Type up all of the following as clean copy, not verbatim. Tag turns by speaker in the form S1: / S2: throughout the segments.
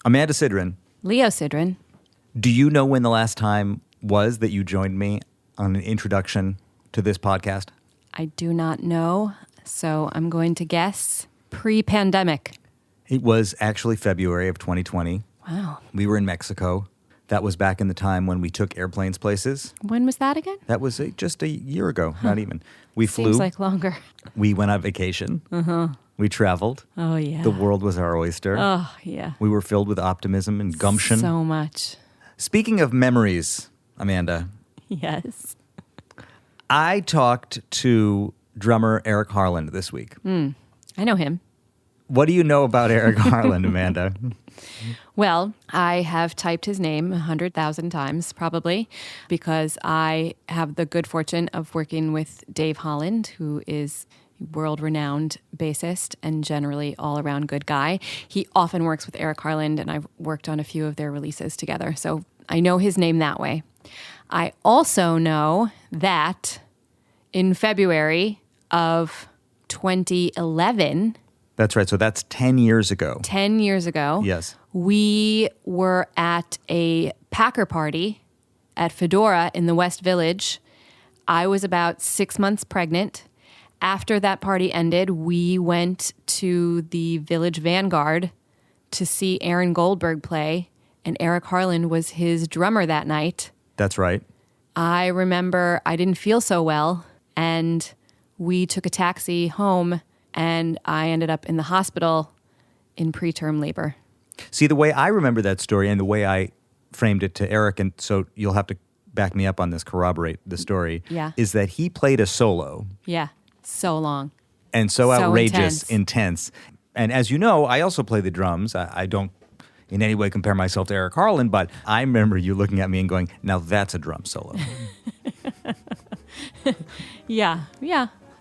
S1: Amanda Sidran.
S2: Leo Sidran.
S1: Do you know when the last time was that you joined me on an introduction to this podcast?
S2: I do not know, so I'm going to guess pre-pandemic.
S1: It was actually February of 2020.
S2: Wow.
S1: We were in Mexico. That was back in the time when we took airplanes places.
S2: When was that again?
S1: That was just a year ago, not even. We flew.
S2: Seems like longer.
S1: We went on vacation. We traveled.
S2: Oh, yeah.
S1: The world was our oyster.
S2: Oh, yeah.
S1: We were filled with optimism and gumption.
S2: So much.
S1: Speaking of memories, Amanda.
S2: Yes.
S1: I talked to drummer Eric Harland this week.
S2: I know him.
S1: What do you know about Eric Harland, Amanda?
S2: Well, I have typed his name 100,000 times, probably, because I have the good fortune of working with Dave Holland, who is a world-renowned bassist and generally all-around good guy. He often works with Eric Harland, and I've worked on a few of their releases together, so I know his name that way. I also know that in February of 2011...
S1: That's right. So that's 10 years ago.
S2: 10 years ago.
S1: Yes.
S2: We were at a Packer party at Fedora in the West Village. I was about 6 months pregnant. After that party ended, we went to the Village Vanguard to see Aaron Goldberg play, and Eric Harland was his drummer that night.
S1: That's right.
S2: I remember I didn't feel so well, and we took a taxi home, and I ended up in the hospital in preterm labor.
S1: See, the way I remember that story and the way I framed it to Eric, and so you'll have to back me up on this, corroborate the story, is that he played a solo.
S2: Yeah, so long.
S1: And so outrageous, intense. And as you know, I also play the drums. I don't in any way compare myself to Eric Harland, but I remember you looking at me and going, now that's a drum solo.
S2: Yeah.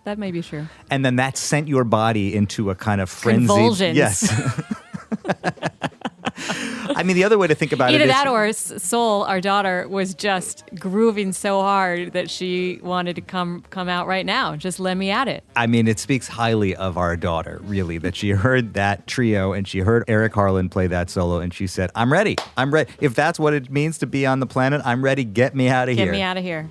S2: That may be true.
S1: And then that sent your body into a kind of frenzy.
S2: Convulsions.
S1: Yes. I mean, the other way to think about it is...
S2: Either that or Sol, our daughter, was just grooving so hard that she wanted to come out right now. Just let me at it.
S1: I mean, it speaks highly of our daughter, really, that she heard that trio and she heard Eric Harland play that solo and she said, I'm ready. If that's what it means to be on the planet, I'm ready. Get me out of here.
S2: Get me out of here.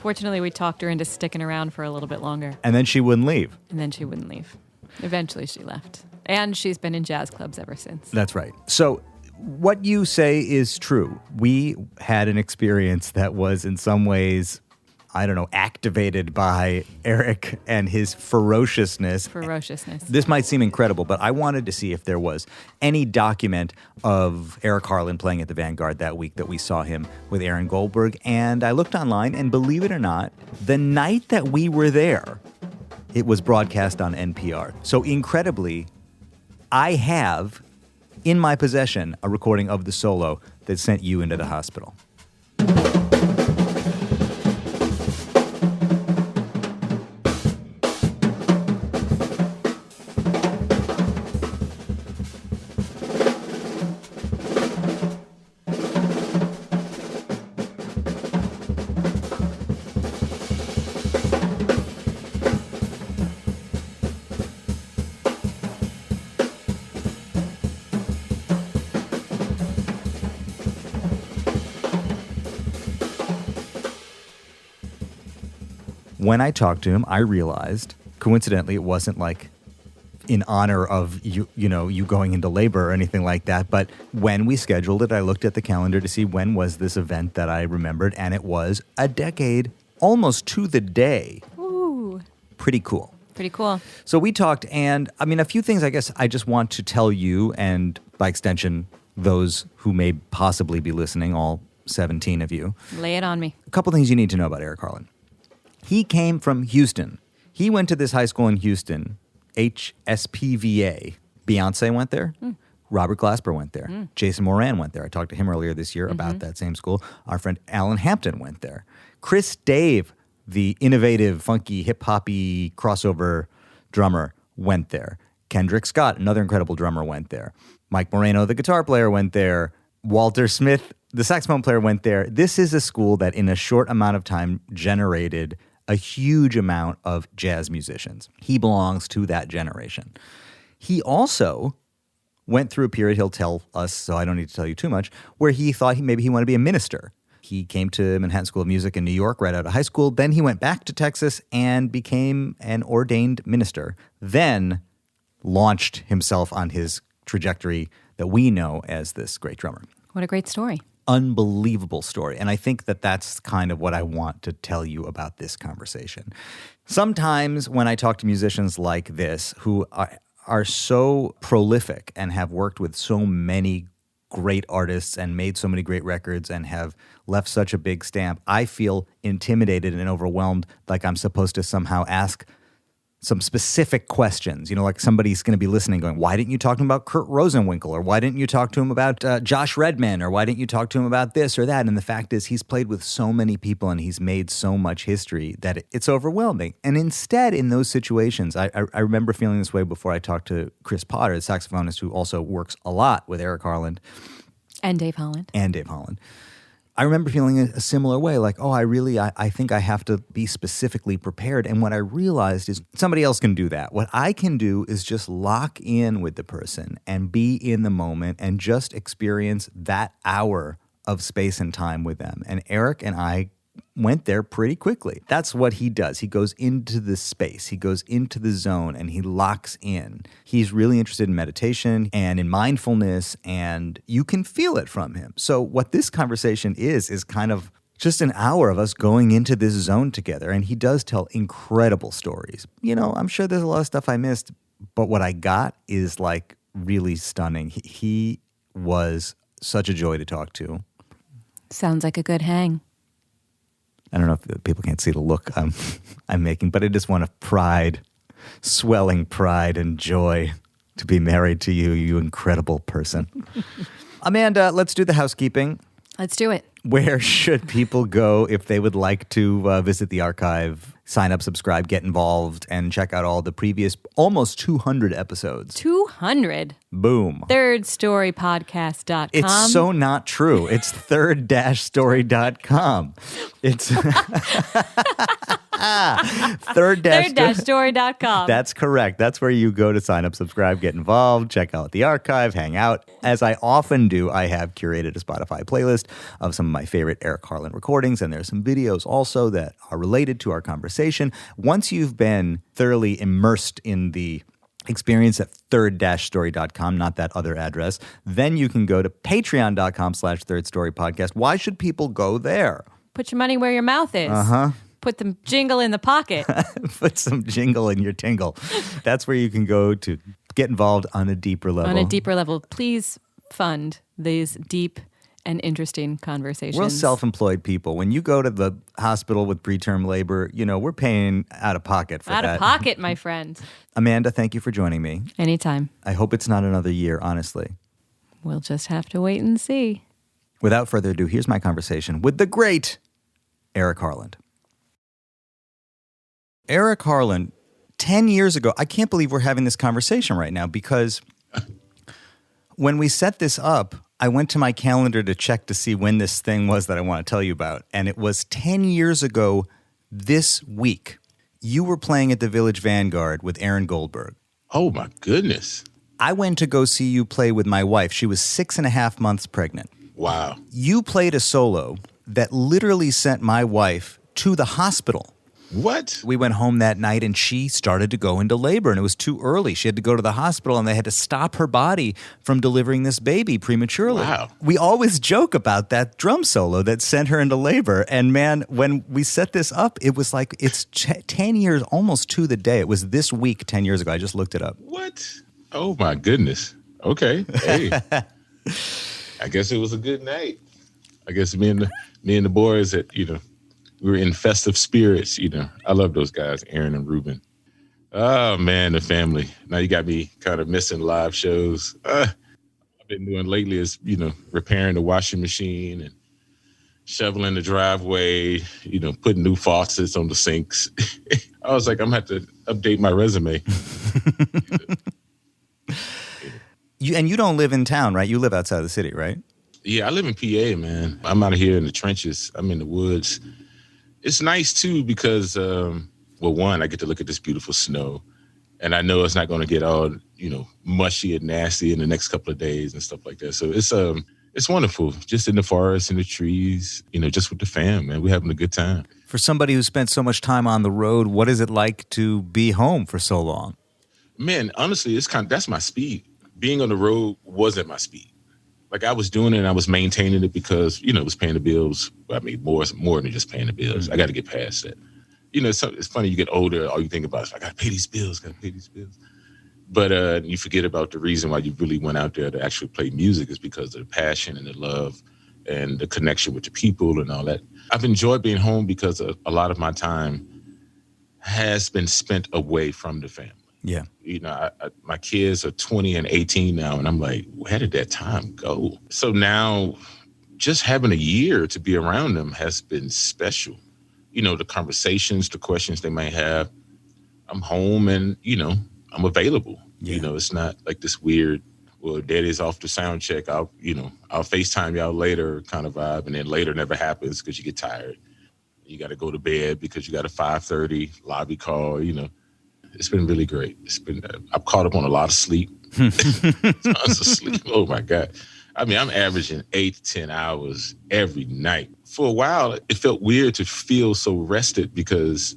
S2: Fortunately, we talked her into sticking around for a little bit longer.
S1: And then she wouldn't leave.
S2: Eventually, she left. And she's been in jazz clubs ever since.
S1: That's right. So what you say is true. We had an experience that was in some ways, I don't know, activated by Eric and his ferociousness. This might seem incredible, but I wanted to see if there was any document of Eric Harland playing at the Vanguard that week that we saw him with Aaron Goldberg. And I looked online, and believe it or not, the night that we were there, it was broadcast on NPR. So incredibly, I have in my possession a recording of the solo that sent you into the hospital. When I talked to him, I realized, coincidentally, it wasn't like in honor of you going into labor or anything like that. But when we scheduled it, I looked at the calendar to see when was this event that I remembered, and it was a decade, almost to the day.
S2: Ooh.
S1: Pretty cool.
S2: Pretty cool.
S1: So we talked, and I mean, a few things I guess I just want to tell you, and by extension, those who may possibly be listening, all 17 of you.
S2: Lay it on me.
S1: A couple things you need to know about Eric Harland. He came from Houston. He went to this high school in Houston, HSPVA. Beyonce went there. Robert Glasper went there. Jason Moran went there. I talked to him earlier this year about that same school. Our friend Alan Hampton went there. Chris Dave, the innovative, funky, hip-hoppy crossover drummer, went there. Kendrick Scott, another incredible drummer, went there. Mike Moreno, the guitar player, went there. Walter Smith, the saxophone player, went there. This is a school that in a short amount of time generated a huge amount of jazz musicians. He belongs to that generation. He also went through a period, he'll tell us, so I don't need to tell you too much, where he thought maybe he wanted to be a minister. He came to Manhattan School of Music in New York right out of high school. Then he went back to Texas and became an ordained minister. Then launched himself on his trajectory that we know as this great drummer.
S2: What a great story.
S1: Unbelievable story. And I think that that's kind of what I want to tell you about this conversation. Sometimes when I talk to musicians like this who are so prolific and have worked with so many great artists and made so many great records and have left such a big stamp, I feel intimidated and overwhelmed, like I'm supposed to somehow ask some specific questions. You know, like somebody's going to be listening going, why didn't you talk to him about Kurt Rosenwinkel? Or why didn't you talk to him about Josh Redman? Or why didn't you talk to him about this or that? And the fact is he's played with so many people and he's made so much history that it's overwhelming. And instead, in those situations, I remember feeling this way before I talked to Chris Potter, the saxophonist who also works a lot with Eric Harland.
S2: And Dave Holland.
S1: I remember feeling a similar way, like, oh, I think I have to be specifically prepared. And what I realized is somebody else can do that. What I can do is just lock in with the person and be in the moment and just experience that hour of space and time with them. And Eric and I went there pretty quickly. That's what he does. He goes into the space. He goes into the zone and he locks in. He's really interested in meditation and in mindfulness, and you can feel it from him. So what this conversation is kind of just an hour of us going into this zone together. And he does tell incredible stories. You know, I'm sure there's a lot of stuff I missed, but what I got is like really stunning. He was such a joy to talk to.
S2: Sounds like a good hang.
S1: I don't know if people can't see the look I'm making, but I just want pride, swelling pride and joy to be married to you, you incredible person. Amanda, let's do the housekeeping.
S2: Let's do it.
S1: Where should people go if they would like to visit the archive, sign up, subscribe, get involved, and check out all the previous almost 200 episodes?
S2: 200?
S1: Boom.
S2: Thirdstorypodcast.com.
S1: It's so not true. It's third-story.com. It's
S2: third-story.com.
S1: That's correct. That's where you go to sign up, subscribe, get involved, check out the archive, hang out. As I often do, I have curated a Spotify playlist of some of my favorite Eric Harland recordings, and there's some videos also that are related to our conversation. Once you've been thoroughly immersed in the experience at third-story.com, not that other address, then you can go to patreon.com/thirdstorypodcast. Why should people go there?
S2: Put your money where your mouth is. Put the jingle in the pocket.
S1: Put some jingle in your tingle. That's where you can go to get involved on a deeper level.
S2: On a deeper level. Please fund these deep and interesting conversations.
S1: We're self-employed people. When you go to the hospital with preterm labor, you know, we're paying out of pocket for that.
S2: Out of pocket, my friend.
S1: Amanda, thank you for joining me.
S2: Anytime.
S1: I hope it's not another year, honestly.
S2: We'll just have to wait and see.
S1: Without further ado, here's my conversation with the great Eric Harland. Eric Harland, 10 years ago, I can't believe we're having this conversation right now because when we set this up, I went to my calendar to check to see when this thing was that I want to tell you about. And it was 10 years ago this week. You were playing at the Village Vanguard with Aaron Goldberg.
S3: Oh, my goodness.
S1: I went to go see you play with my wife. She was 6.5 months pregnant.
S3: Wow.
S1: You played a solo that literally sent my wife to the hospital.
S3: What?
S1: We went home that night and she started to go into labor and it was too early. She had to go to the hospital and they had to stop her body from delivering this baby prematurely.
S3: Wow.
S1: We always joke about that drum solo that sent her into labor. And man, when we set this up, it was like it's 10 years almost to the day. It was this week 10 years ago. I just looked it up.
S3: What? Oh, my goodness. Okay. Hey. I guess it was a good night. I guess me and the boys we were in festive spirits, I love those guys, Aaron and Ruben. Oh, man, the family. Now you got me kind of missing live shows. I've been doing lately is, repairing the washing machine and shoveling the driveway, putting new faucets on the sinks. I was like, I'm going to have to update my resume.
S1: You don't live in town, right? You live outside of the city, right?
S3: Yeah, I live in PA, man. I'm out of here in the trenches. I'm in the woods. It's nice, too, because, one, I get to look at this beautiful snow. And I know it's not going to get all, mushy and nasty in the next couple of days and stuff like that. So it's wonderful, just in the forest, in the trees, just with the fam, man. We're having a good time.
S1: For somebody who spent so much time on the road, what is it like to be home for so long?
S3: Man, honestly, that's my speed. Being on the road wasn't my speed. Like, I was doing it and I was maintaining it because, it was paying the bills. I mean, more than just paying the bills. I got to get past that. It's funny, you get older, all you think about is, I got to pay these bills, But you forget about the reason why you really went out there to actually play music is because of the passion and the love and the connection with the people and all that. I've enjoyed being home because a lot of my time has been spent away from the family.
S1: Yeah.
S3: My kids are 20 and 18 now, and I'm like, where did that time go? So now just having a year to be around them has been special. The conversations, the questions they may have. I'm home and, I'm available.
S1: Yeah.
S3: It's not like this weird, well, daddy's off the sound check. I'll FaceTime y'all later kind of vibe. And then later never happens because you get tired. You got to go to bed because you got a 5:30 lobby call, It's been really great. I've caught up on a lot of sleep. Tons of sleep. Oh my God. I mean, I'm averaging 8 to 10 hours every night. For a while, it felt weird to feel so rested because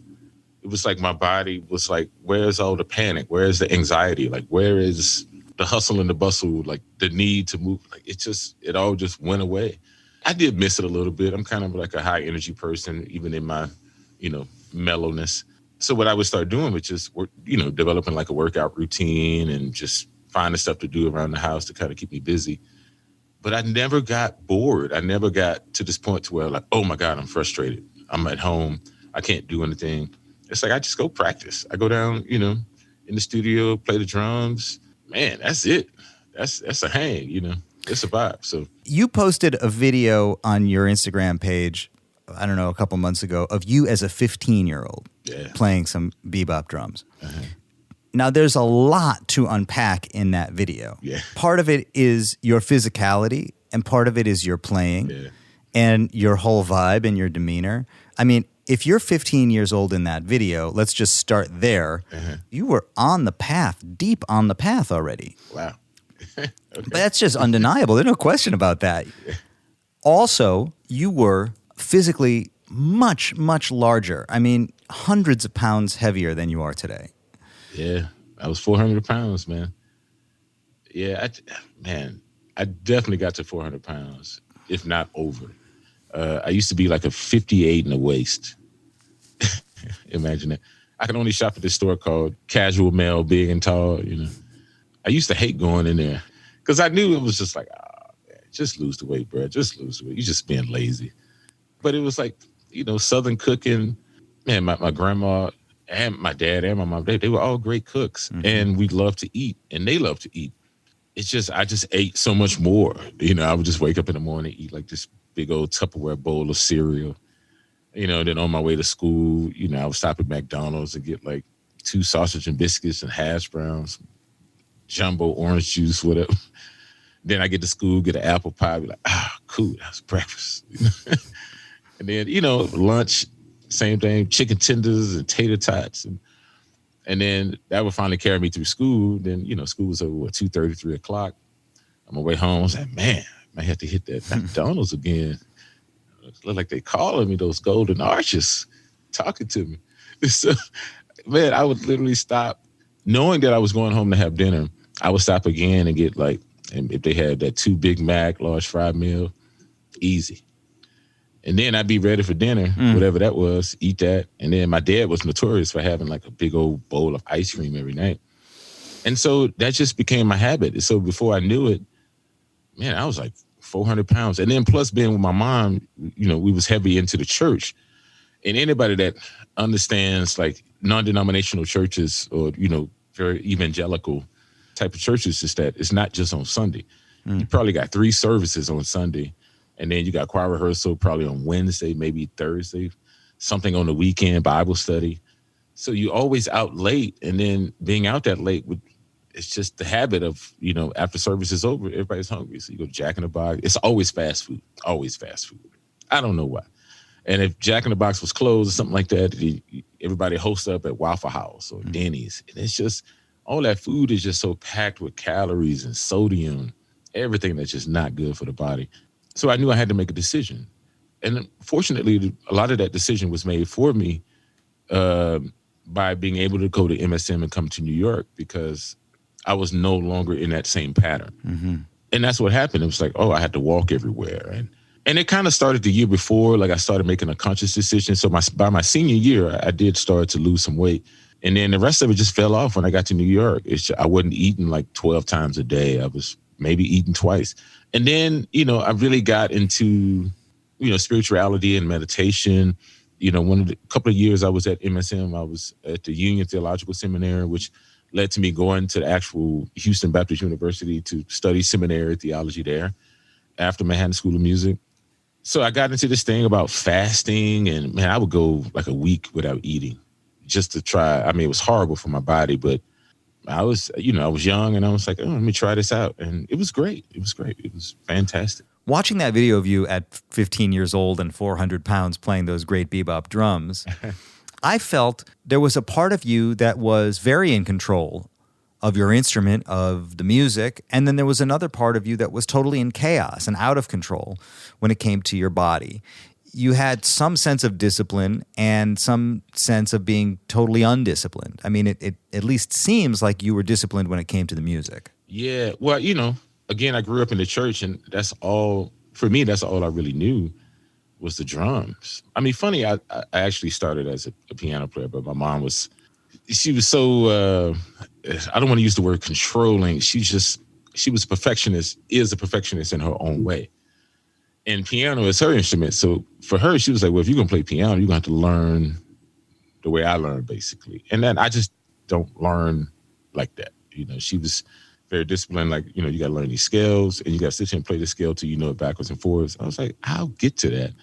S3: it was like my body was like, where's all the panic? Where's the anxiety? Like, where is the hustle and the bustle? Like, the need to move? Like, it all just went away. I did miss it a little bit. I'm kind of like a high energy person, even in my, mellowness. So what I would start doing was just, developing like a workout routine and just finding stuff to do around the house to kind of keep me busy. But I never got bored. I never got to this point to where like, oh my God, I'm frustrated. I'm at home. I can't do anything. It's like, I just go practice. I go down, in the studio, play the drums. Man, that's it. That's a hang, it's a vibe. So
S1: you posted a video on your Instagram page, I don't know, a couple months ago, of you as a 15-year-old playing some bebop drums.
S3: Uh-huh.
S1: Now, there's a lot to unpack in that video.
S3: Yeah.
S1: Part of it is your physicality, and part of it is your playing and your whole vibe and your demeanor. I mean, if you're 15 years old in that video, let's just start there. Uh-huh. You were on the path, deep on the path already.
S3: Wow. Okay.
S1: But that's just undeniable. There's no question about that. Also, you were physically much, much larger. I mean, hundreds of pounds heavier than you are today.
S3: Yeah, I was 400 pounds, man. Yeah, I definitely got to 400 pounds, if not over. I used to be like a 58 in the waist. Imagine that. I could only shop at this store called Casual Male, Big and Tall, I used to hate going in there because I knew it was just like, man, just lose the weight, bro. Just lose the weight. You're just being lazy. But it was like, Southern cooking. Man, my grandma and my dad and my mom, they were all great cooks. Mm-hmm. And we loved to eat, and they loved to eat. It's just, I just ate so much more. I would just wake up in the morning, eat like this big old Tupperware bowl of cereal. Then on my way to school, I would stop at McDonald's and get like 2 sausage and biscuits and hash browns, jumbo orange juice, whatever. Then I get to school, get an apple pie, be like, cool, that was breakfast. And then, lunch, same thing, chicken tenders and tater tots. And then that would finally carry me through school. Then, school was over, 2:30, 3 o'clock. On my way home, I was like, man, I might have to hit that McDonald's again. It looked like they calling me, those golden arches, talking to me. So, man, I would literally stop. Knowing that I was going home to have dinner, I would stop again and get and if they had that 2 Big Mac, large fried meal, easy. And then I'd be ready for dinner, whatever that was, eat that. And then my dad was notorious for having like a big old bowl of ice cream every night. And so that just became my habit. And so before I knew it, man, I was like 400 pounds. And then plus being with my mom, we was heavy into the church. And anybody that understands like non-denominational churches or, very evangelical type of churches is that it's not just on Sunday. You probably got 3 services on Sunday. And then you got choir rehearsal probably on Wednesday, maybe Thursday, something on the weekend, Bible study. So you always out late. And then being out that late, it's just the habit of, after service is over, everybody's hungry. So you go to Jack in the Box. It's always fast food, always fast food. I don't know why. And if Jack in the Box was closed or something like that, everybody hosts up at Waffle House or Denny's. And it's just, all that food is just so packed with calories and sodium, everything that's just not good for the body. So I knew I had to make a decision. And fortunately, a lot of that decision was made for me by being able to go to MSM and come to New York, because I was no longer in that same pattern.
S1: Mm-hmm.
S3: And that's what happened. It was like, oh, I had to walk everywhere. And it kind of started the year before. Like, I started making a conscious decision. So by my senior year, I did start to lose some weight. And then the rest of it just fell off when I got to New York. I wasn't eating like 12 times a day. I was maybe eating twice. And then, I really got into, spirituality and meditation. Couple of years I was at MSM, I was at the Union Theological Seminary, which led to me going to the actual Houston Baptist University to study seminary theology there after Manhattan School of Music. So I got into this thing about fasting, and man, I would go like a week without eating just to try. I mean, it was horrible for my body, but I was young, and I was like, oh, let me try this out. And it was great. It was fantastic.
S1: Watching that video of you at 15 years old and 400 pounds playing those great bebop drums, I felt there was a part of you that was very in control of your instrument, of the music, and then there was another part of you that was totally in chaos and out of control when it came to your body. You had some sense of discipline and some sense of being totally undisciplined. I mean, it at least seems like you were disciplined when it came to the music.
S3: Yeah, well, again, I grew up in the church, and that's all I really knew was the drums. I mean, funny, I actually started as a piano player, but my mom she was so, I don't want to use the word controlling. She was a perfectionist in her own way. And piano is her instrument. So for her, she was like, well, if you're going to play piano, you're going to have to learn the way I learned, basically. And then I just don't learn like that. She was very disciplined. Like, you got to learn these scales, and you got to sit here and play the scale till you know it backwards and forwards. I was like, I'll get to that.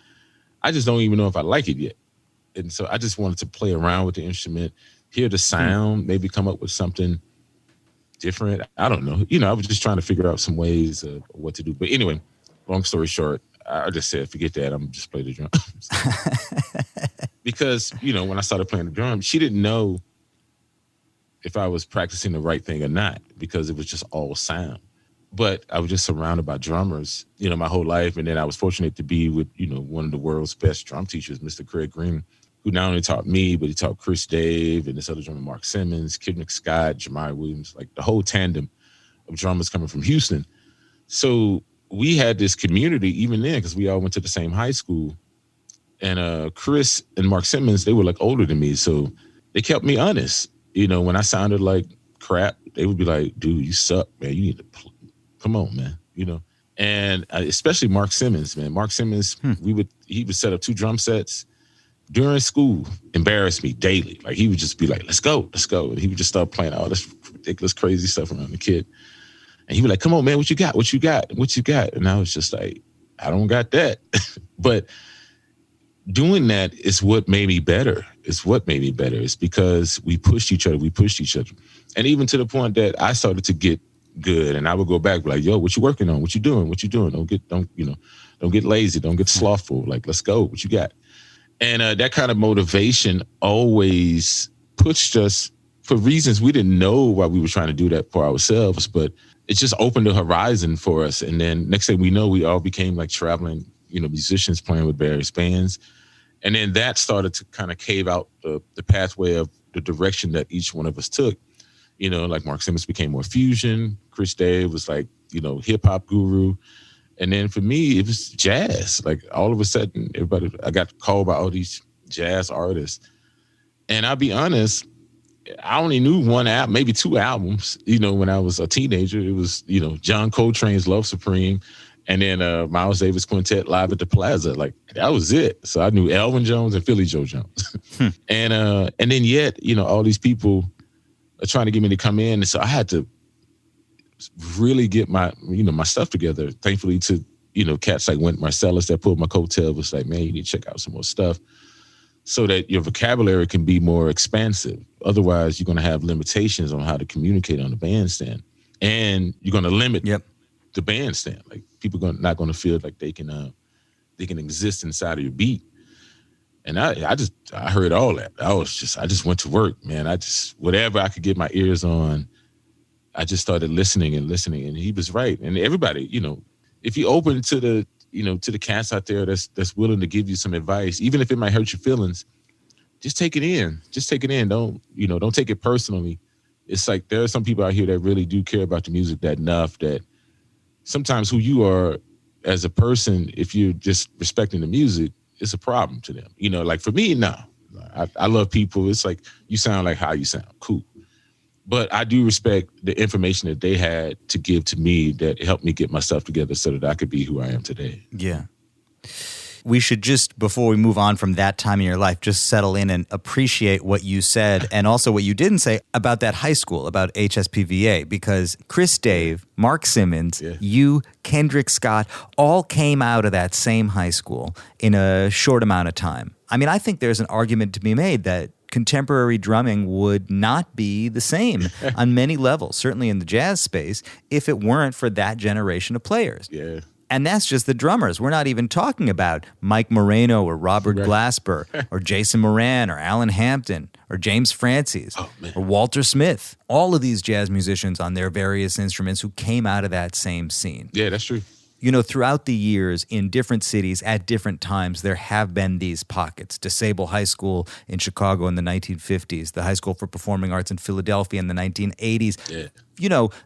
S3: I just don't even know if I like it yet. And so I just wanted to play around with the instrument, hear the sound, maybe come up with something different. I don't know. I was just trying to figure out some ways of what to do. But anyway, long story short, I just said, forget that. I'm just play the drums. Because, when I started playing the drums, she didn't know if I was practicing the right thing or not, because it was just all sound. But I was just surrounded by drummers, my whole life. And then I was fortunate to be with, one of the world's best drum teachers, Mr. Craig Green, who not only taught me, but he taught Chris Dave and this other drummer, Mark Simmons, Kid McScott, Jemiah Williams, like the whole tandem of drummers coming from Houston. So we had this community even then, because we all went to the same high school. And Chris and Mark Simmons, they were like older than me. So they kept me honest. When I sounded like crap, they would be like, dude, you suck, man. You need to come on, man. And especially Mark Simmons, man. Mark Simmons, he would set up 2 drum sets during school, embarrass me daily. Like, he would just be like, let's go. And he would just start playing all this ridiculous, crazy stuff around the kid. And he would be like, come on, man, what you got? And I was just like, I don't got that. But doing that is what made me better. It's because we pushed each other. And even to the point that I started to get good, and I would go back like, yo, what you working on? What you doing? Don't get lazy. Don't get slothful. Like, let's go. What you got? And that kind of motivation always pushed us for reasons we didn't know why we were trying to do that for ourselves, but it just opened the horizon for us. And then next thing we know, we all became like traveling, musicians playing with various bands. And then that started to kind of cave out the pathway of the direction that each one of us took. Like Mark Simmons became more fusion. Chris Dave was like, hip hop guru. And then for me, it was jazz. Like, all of a sudden, I got called by all these jazz artists. And I'll be honest, I only knew one album, maybe 2 albums, when I was a teenager. It was, John Coltrane's Love Supreme, and then Miles Davis Quintet Live at the Plaza. Like, that was it. So I knew Elvin Jones and Philly Joe Jones. And then yet, all these people are trying to get me to come in. And so I had to really get my stuff together. Thankfully to, cats like Wynton Marsalis that pulled my coattail, was like, man, you need to check out some more stuff so that your vocabulary can be more expansive. Otherwise, you're going to have limitations on how to communicate on the bandstand. And you're going to limit the bandstand. Like, people not going to feel like they can exist inside of your beat. And I heard all that. I just went to work, man. Whatever I could get my ears on, I just started listening. And he was right. And everybody, if you open to the cats out there that's willing to give you some advice, even if it might hurt your feelings, just take it in. Don't take it personally. It's like there are some people out here that really do care about the music that enough that sometimes who you are as a person, if you're just respecting the music, it's a problem to them. Like for me, no. I love people. It's like you sound like how you sound. Cool. But I do respect the information that they had to give to me that helped me get my stuff together so that I could be who I am today.
S1: Yeah. We should just, before we move on from that time in your life, just settle in and appreciate what you said and also what you didn't say about that high school, about HSPVA, because Chris Dave, Mark Simmons, you, Kendrick Scott, all came out of that same high school in a short amount of time. I mean, I think there's an argument to be made that contemporary drumming would not be the same on many levels, certainly in the jazz space, if it weren't for that generation of players.
S3: Yeah.
S1: And that's just the drummers. We're not even talking about Mike Moreno or Robert Glasper or Jason Moran or Alan Hampton or James Francis or Walter Smith. All of these jazz musicians on their various instruments who came out of that same scene.
S3: Yeah, that's true.
S1: Throughout the years in different cities at different times, there have been these pockets. DeSable High School in Chicago in the 1950s, the High School for Performing Arts in Philadelphia in the 1980s. Yeah.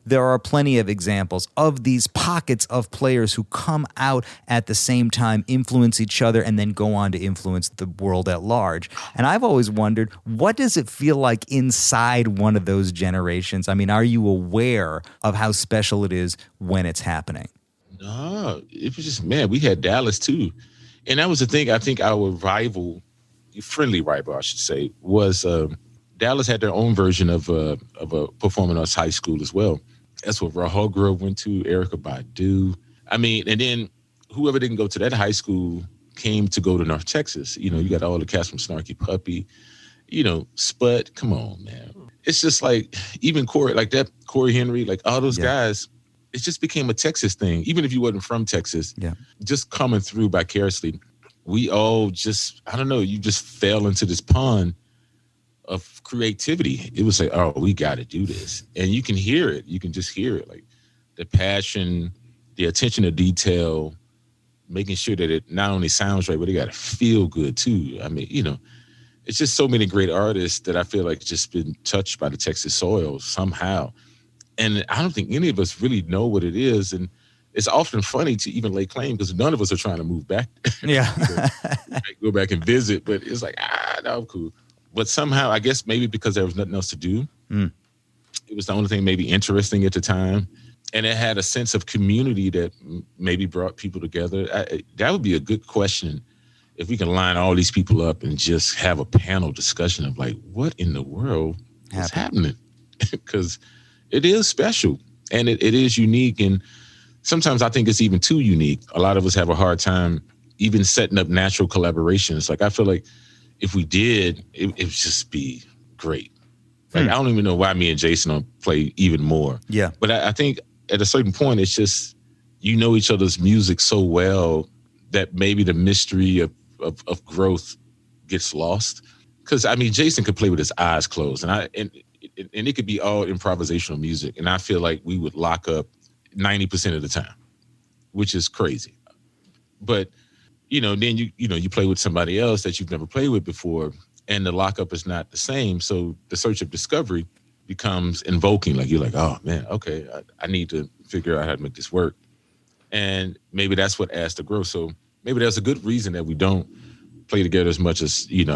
S1: There are plenty of examples of these pockets of players who come out at the same time, influence each other, and then go on to influence the world at large. And I've always wondered, what does it feel like inside one of those generations? I mean, are you aware of how special it is when it's happening?
S3: No, it was just, man, we had Dallas too. And that was the thing. I think our friendly rival, I should say, was Dallas had their own version of a performing arts high school as well. That's what Rahul Grove went to, Erykah Badu. I mean, and then whoever didn't go to that high school came to go to North Texas. You got all the cats from Snarky Puppy, Spud. Come on, man. It's just like, even Corey Henry, like all those guys, it just became a Texas thing. Even if you wasn't from Texas, just coming through vicariously, we all just, I don't know, you just fell into this pond of creativity. It was like, oh, we got to do this. And you can hear it. You can just hear it. Like the passion, the attention to detail, making sure that it not only sounds right, but it got to feel good too. I mean, it's just so many great artists that I feel like just been touched by the Texas soil somehow. And I don't think any of us really know what it is. And it's often funny to even lay claim because none of us are trying to move back.
S1: Yeah.
S3: Go back and visit. But it's like, no, I'm cool. But somehow, I guess maybe because there was nothing else to do, it was the only thing maybe interesting at the time. And it had a sense of community that maybe brought people together. That would be a good question if we can line all these people up and just have a panel discussion of like, what in the world is happening? Because it is special and it is unique. And sometimes I think it's even too unique. A lot of us have a hard time even setting up natural collaborations. Like, I feel like if we did, it would just be great. Like, I don't even know why me and Jason don't play even more. Yeah. But I think at a certain point, it's just, each other's music so well that maybe the mystery of growth gets lost. Because, I mean, Jason could play with his eyes closed. And it could be all improvisational music. And I feel like we would lock up 90% of the time, which is crazy. But, then you play with somebody else that you've never played with before, and the lockup is not the same. So the search of discovery becomes invoking. Like, you're like, oh, man, okay, I need to figure out how to make this work. And maybe that's what adds to growth. So maybe there's a good reason that we don't play together as much as, maybe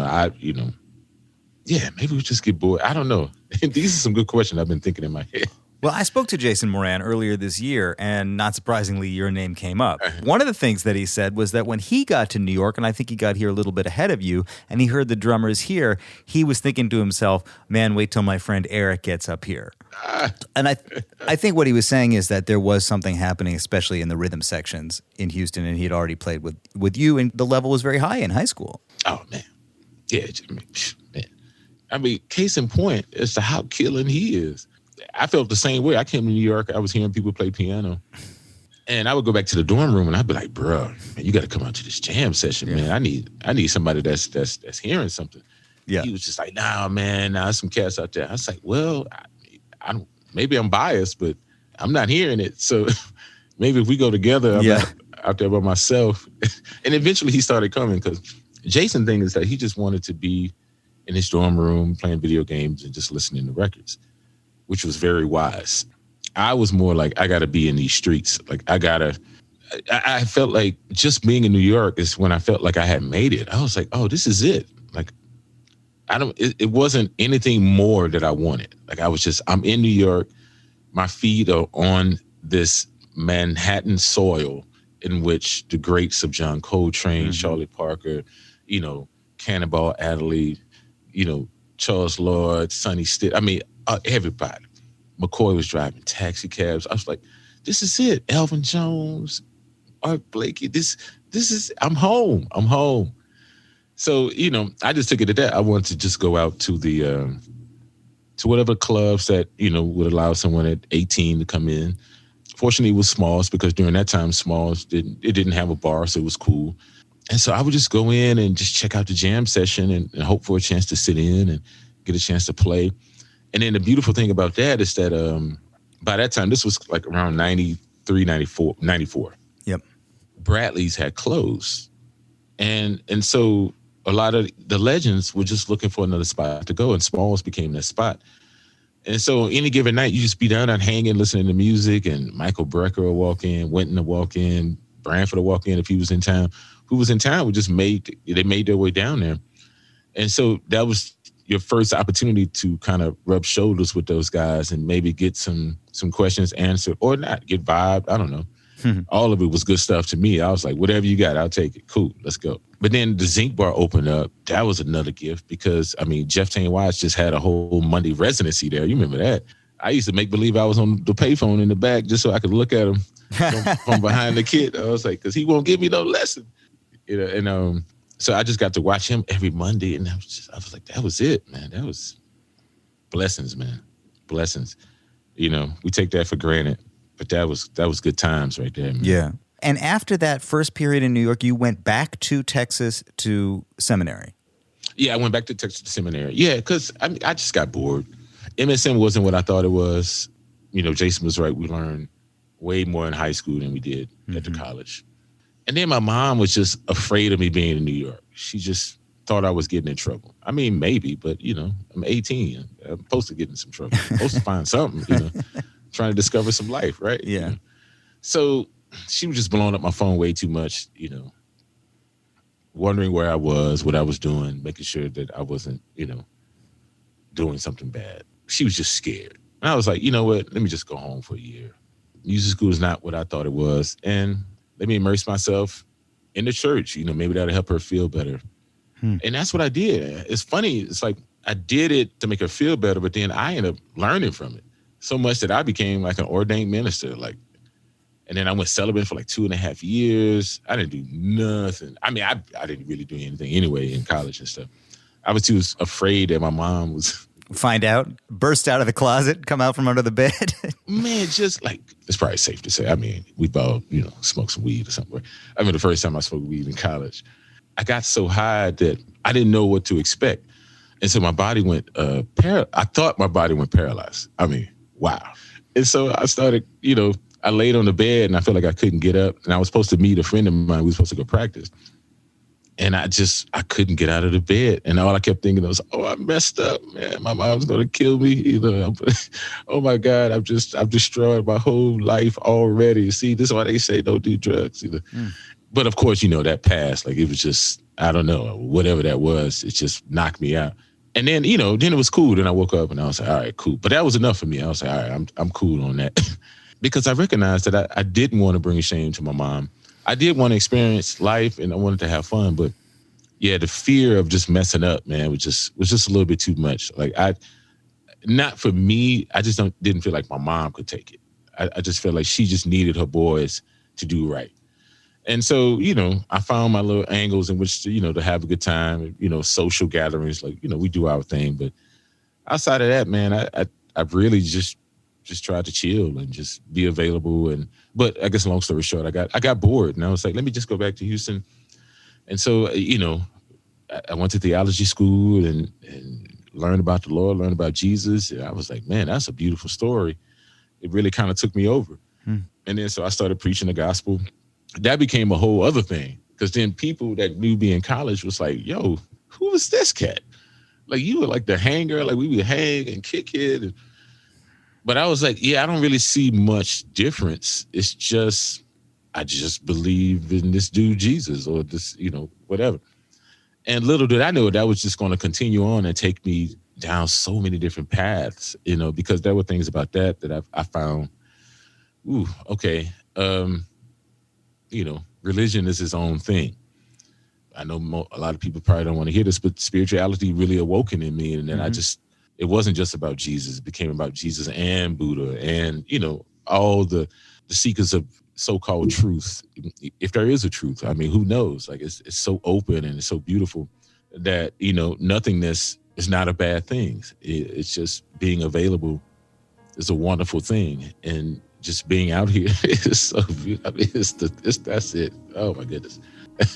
S3: we just get bored. I don't know. These are some good questions I've been thinking in my head.
S1: Well, I spoke to Jason Moran earlier this year, and not surprisingly, your name came up. One of the things that he said was that when he got to New York, and I think he got here a little bit ahead of you, and he heard the drummers here, he was thinking to himself, man, wait till my friend Eric gets up here. And I think what he was saying is that there was something happening, especially in the rhythm sections in Houston, and he had already played with you, and the level was very high in high school.
S3: Oh, man. Yeah, man. I mean, case in point as to how killing he is. I felt the same way. I came to New York. I was hearing people play piano. And I would go back to the dorm room and I'd be like, bro, man, you got to come out to this jam session, man. I need somebody that's hearing something.
S1: Yeah.
S3: He was just like, nah, man, there's some cats out there. I was like, well, I don't, maybe I'm biased, but I'm not hearing it. So maybe if we go together, I'm not out there by myself. And eventually he started coming because Jason thing is that he just wanted to be in his dorm room playing video games and just listening to records, which was very wise. I was more like, I got to be in these streets. Like, I felt like just being in New York is when I felt like I had made it. I was like, oh, this is it. Like, it wasn't anything more that I wanted. Like, I'm in New York. My feet are on this Manhattan soil in which the greats of John Coltrane, Charlie Parker, Cannonball Adderley, Charles Lloyd, Sonny Stitt. I mean, everybody. McCoy was driving taxi cabs. I was like, this is it. Elvin Jones, Art Blakey. This is, I'm home. So, I just took it to that. I wanted to just go out to the, to whatever clubs that, would allow someone at 18 to come in. Fortunately, it was Smalls because during that time, Smalls didn't have a bar, so it was cool. And so I would just go in and just check out the jam session and hope for a chance to sit in and get a chance to play. And then the beautiful thing about that is that by that time, this was like around 93, 94.
S1: Yep.
S3: Bradley's had closed. And so a lot of the legends were just looking for another spot to go, and Smalls became that spot. And so any given night, you just be down there hanging, listening to music, and Michael Brecker will walk in, Wynton will walk in, Branford will walk in if he was in town. Who was in town would just made their way down there. And so that was your first opportunity to kind of rub shoulders with those guys and maybe get some questions answered or not, get vibed. I don't know. All of it was good stuff to me. I was like, whatever you got, I'll take it. Cool, let's go. But then the Zinc Bar opened up. That was another gift because, Jeff Tain Watts just had a whole Monday residency there. You remember that? I used to make believe I was on the payphone in the back just so I could look at him from behind the kid. I was like, because he won't give me no lesson. So I just got to watch him every Monday, and I was like, that was it, man. That was blessings, man. Blessings. We take that for granted, but that was good times right there, man.
S1: Yeah. And after that first period in New York, you went back to Texas to seminary.
S3: Yeah, I went back to Texas Seminary. Yeah, because I just got bored. MSM wasn't what I thought it was. Jason was right. We learned way more in high school than we did at the college. And then my mom was just afraid of me being in New York. She just thought I was getting in trouble. Maybe, but, I'm 18. I'm supposed to get in some trouble. I'm supposed to find something, trying to discover some life, right?
S1: Yeah.
S3: So she was just blowing up my phone way too much, wondering where I was, what I was doing, making sure that I wasn't, doing something bad. She was just scared. And I was like, you know what? Let me just go home for a year. Music school is not what I thought it was. And let me immerse myself in the church. Maybe that'll help her feel better. And that's what I did. It's funny. It's like I did it to make her feel better, but then I ended up learning from it so much that I became like an ordained minister. And then I went celibate for like 2.5 years. I didn't do nothing. I didn't really do anything anyway in college and stuff. I was too afraid that my mom was...
S1: Find out, burst out of the closet, come out from under the bed.
S3: Man, just like, it's probably safe to say. We both, smoked some weed or something. The first time I smoked weed in college, I got so high that I didn't know what to expect. And so my body went, I thought my body went paralyzed. Wow. And so I started, I laid on the bed and I felt like I couldn't get up. And I was supposed to meet a friend of mine. We were supposed to go practice. And I couldn't get out of the bed. And all I kept thinking was, oh, I messed up, man. My mom's going to kill me. Oh my God, I've destroyed my whole life already. See, this is why they say don't do drugs. But of course, that passed. Like it was just, I don't know, whatever that was, it just knocked me out. And then, then it was cool. Then I woke up and I was like, all right, cool. But that was enough for me. I was like, all right, I'm cool on that. Because I recognized that I didn't want to bring shame to my mom. I did want to experience life and I wanted to have fun, but yeah, the fear of just messing up, man, was just a little bit too much. Like not for me, I just didn't feel like my mom could take it. I just felt like she just needed her boys to do right. And so, I found my little angles in which to have a good time, social gatherings, like, we do our thing. But outside of that, man, I really just just tried to chill and just be available. But I guess long story short, I got bored, and I was like, let me just go back to Houston. And so, I went to theology school and learned about the Lord, learned about Jesus. And I was like, man, that's a beautiful story. It really kind of took me over. And then so I started preaching the gospel. That became a whole other thing, because then people that knew me in college was like, yo, who was this cat? Like, you were like the hanger, like we would hang and kick it. But I was like, yeah, I don't really see much difference. It's just, I just believe in this dude, Jesus, or this, whatever. And little did I know that was just going to continue on and take me down so many different paths, because there were things about that I found, okay, religion is its own thing. I know a lot of people probably don't want to hear this, but spirituality really awoken in me. And then it wasn't just about Jesus. It became about Jesus and Buddha and, all the seekers of so-called truth. If there is a truth, I mean, who knows? Like, it's so open and it's so beautiful that, nothingness is not a bad thing. It's just being available is a wonderful thing. And just being out here is so beautiful. I mean, that's it. Oh my goodness.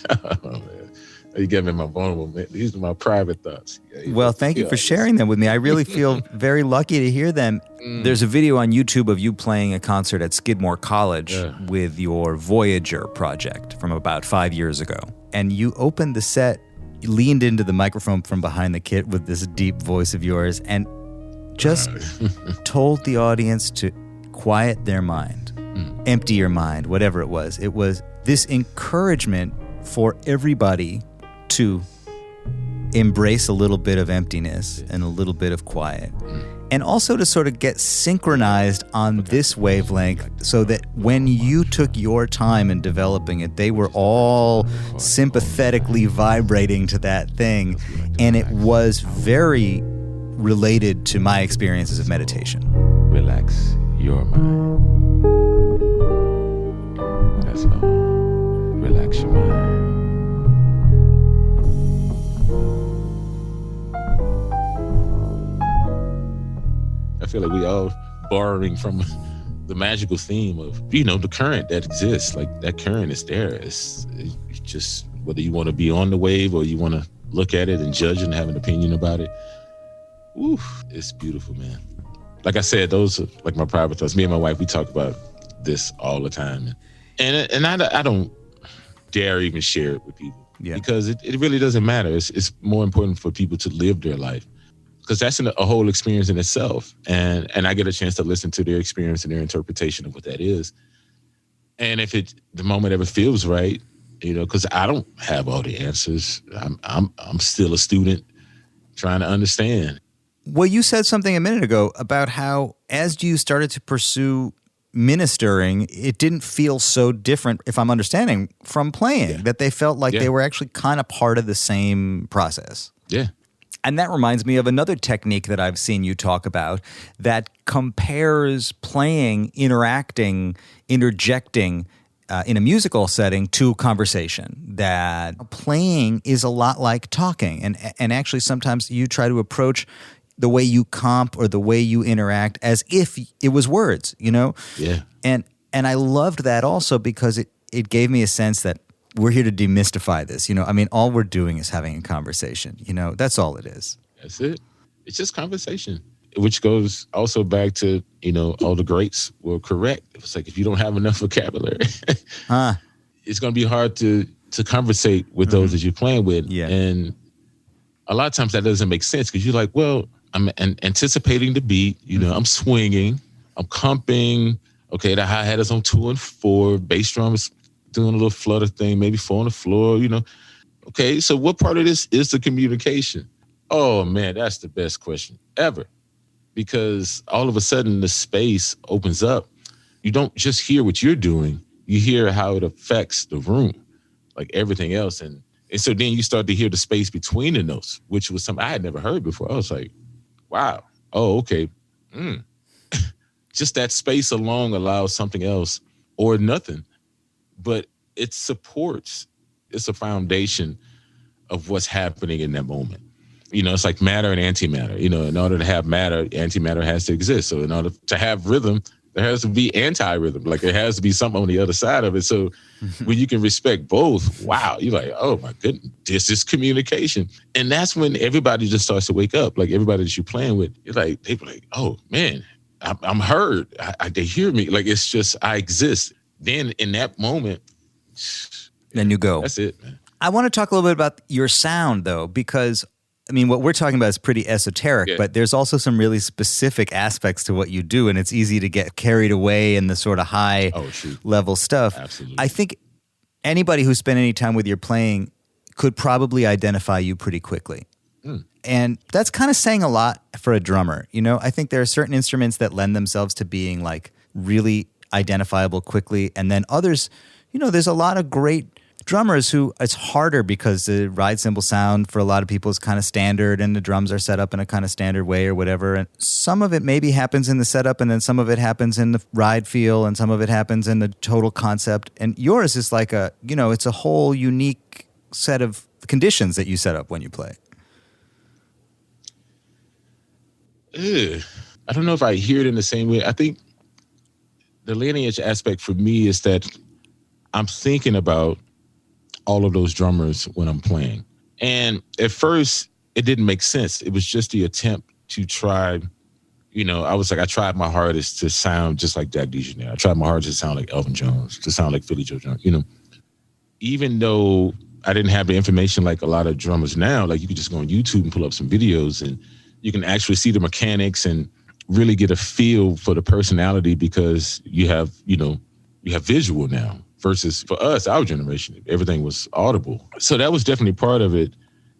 S3: Oh, man. You get me in my vulnerable, man. These are my private thoughts.
S1: Well, thank you for sharing them with me. I really feel very lucky to hear them. There's a video on YouTube of you playing a concert at Skidmore College with your Voyager project from about 5 years ago. And you opened the set, you leaned into the microphone from behind the kit with this deep voice of yours and just told the audience to quiet their mind, empty your mind, whatever it was. It was this encouragement for everybody to embrace a little bit of emptiness and a little bit of quiet. And also to sort of get synchronized on this wavelength so that when you took your time in developing it, they were all sympathetically vibrating to that thing. And it was very related to my experiences of meditation.
S3: Relax your mind. That's all. Relax your mind. I feel like we all borrowing from the magical theme of, the current that exists. Like, that current is there. It's just whether you want to be on the wave or you want to look at it and judge and have an opinion about it. Ooh, it's beautiful, man. Like I said, those are like my private thoughts. Me and my wife, we talk about this all the time. And I don't dare even share it with people because it really doesn't matter. It's more important for people to live their life, because that's a whole experience in itself. And I get a chance to listen to their experience and their interpretation of what that is. And if the moment ever feels right, because I don't have all the answers. I'm still a student trying to understand.
S1: Well, you said something a minute ago about how as you started to pursue ministering, it didn't feel so different, if I'm understanding, from playing, that they felt like they were actually kind of part of the same process.
S3: Yeah.
S1: And that reminds me of another technique that I've seen you talk about that compares playing, interacting, interjecting in a musical setting to conversation. That playing is a lot like talking. And actually sometimes you try to approach the way you comp or the way you interact as if it was words, Yeah. And I loved that also because it gave me a sense that we're here to demystify this. All we're doing is having a conversation. That's all it is.
S3: That's it. It's just conversation, which goes also back to, all the greats were correct. It was like, if you don't have enough vocabulary, it's going to be hard to conversate with those that you're playing with.
S1: Yeah.
S3: And a lot of times that doesn't make sense because you're like, well, I'm anticipating the beat, I'm swinging, I'm comping. Okay, the hi-hat is on 2 and 4, bass drum is doing a little flutter thing, maybe 4 on the floor, Okay, so what part of this is the communication? Oh man, that's the best question ever. Because all of a sudden the space opens up. You don't just hear what you're doing, you hear how it affects the room, like everything else. And so then you start to hear the space between the notes, which was something I had never heard before. I was like, wow, oh, okay. Just that space alone allows something else or nothing. But it supports, it's a foundation of what's happening in that moment. it's like matter and antimatter. In order to have matter, antimatter has to exist. So in order to have rhythm, there has to be anti-rhythm. Like there has to be something on the other side of it. So when you can respect both, wow, you're like, oh my goodness, this is communication. And that's when everybody just starts to wake up. Like everybody that you're playing with, you're like, they be like, oh man, I'm heard. They hear me. Like it's just, I exist. Then in that moment,
S1: then you go.
S3: That's it, man.
S1: I want to talk a little bit about your sound though, because I mean, what we're talking about is pretty esoteric, but there's also some really specific aspects to what you do, and it's easy to get carried away in the sort of high level stuff.
S3: Absolutely.
S1: I think anybody who spent any time with your playing could probably identify you pretty quickly. And that's kind of saying a lot for a drummer. I think there are certain instruments that lend themselves to being like really identifiable quickly, and then others, there's a lot of great drummers who it's harder because the ride cymbal sound for a lot of people is kind of standard and the drums are set up in a kind of standard way or whatever. And some of it maybe happens in the setup and then some of it happens in the ride feel and some of it happens in the total concept. And yours is like it's a whole unique set of conditions that you set up when you play.
S3: I don't know if I hear it in the same way. I think the lineage aspect for me is that I'm thinking about all of those drummers when I'm playing. And at first, it didn't make sense. It was just the attempt to try, I tried my hardest to sound just like Jack DeJohnette. I tried my hardest to sound like Elvin Jones, to sound like Philly Joe Jones, Even though I didn't have the information like a lot of drummers now, like you could just go on YouTube and pull up some videos and you can actually see the mechanics and really get a feel for the personality because you have visual now. Versus for us, our generation, everything was audible. So that was definitely part of it.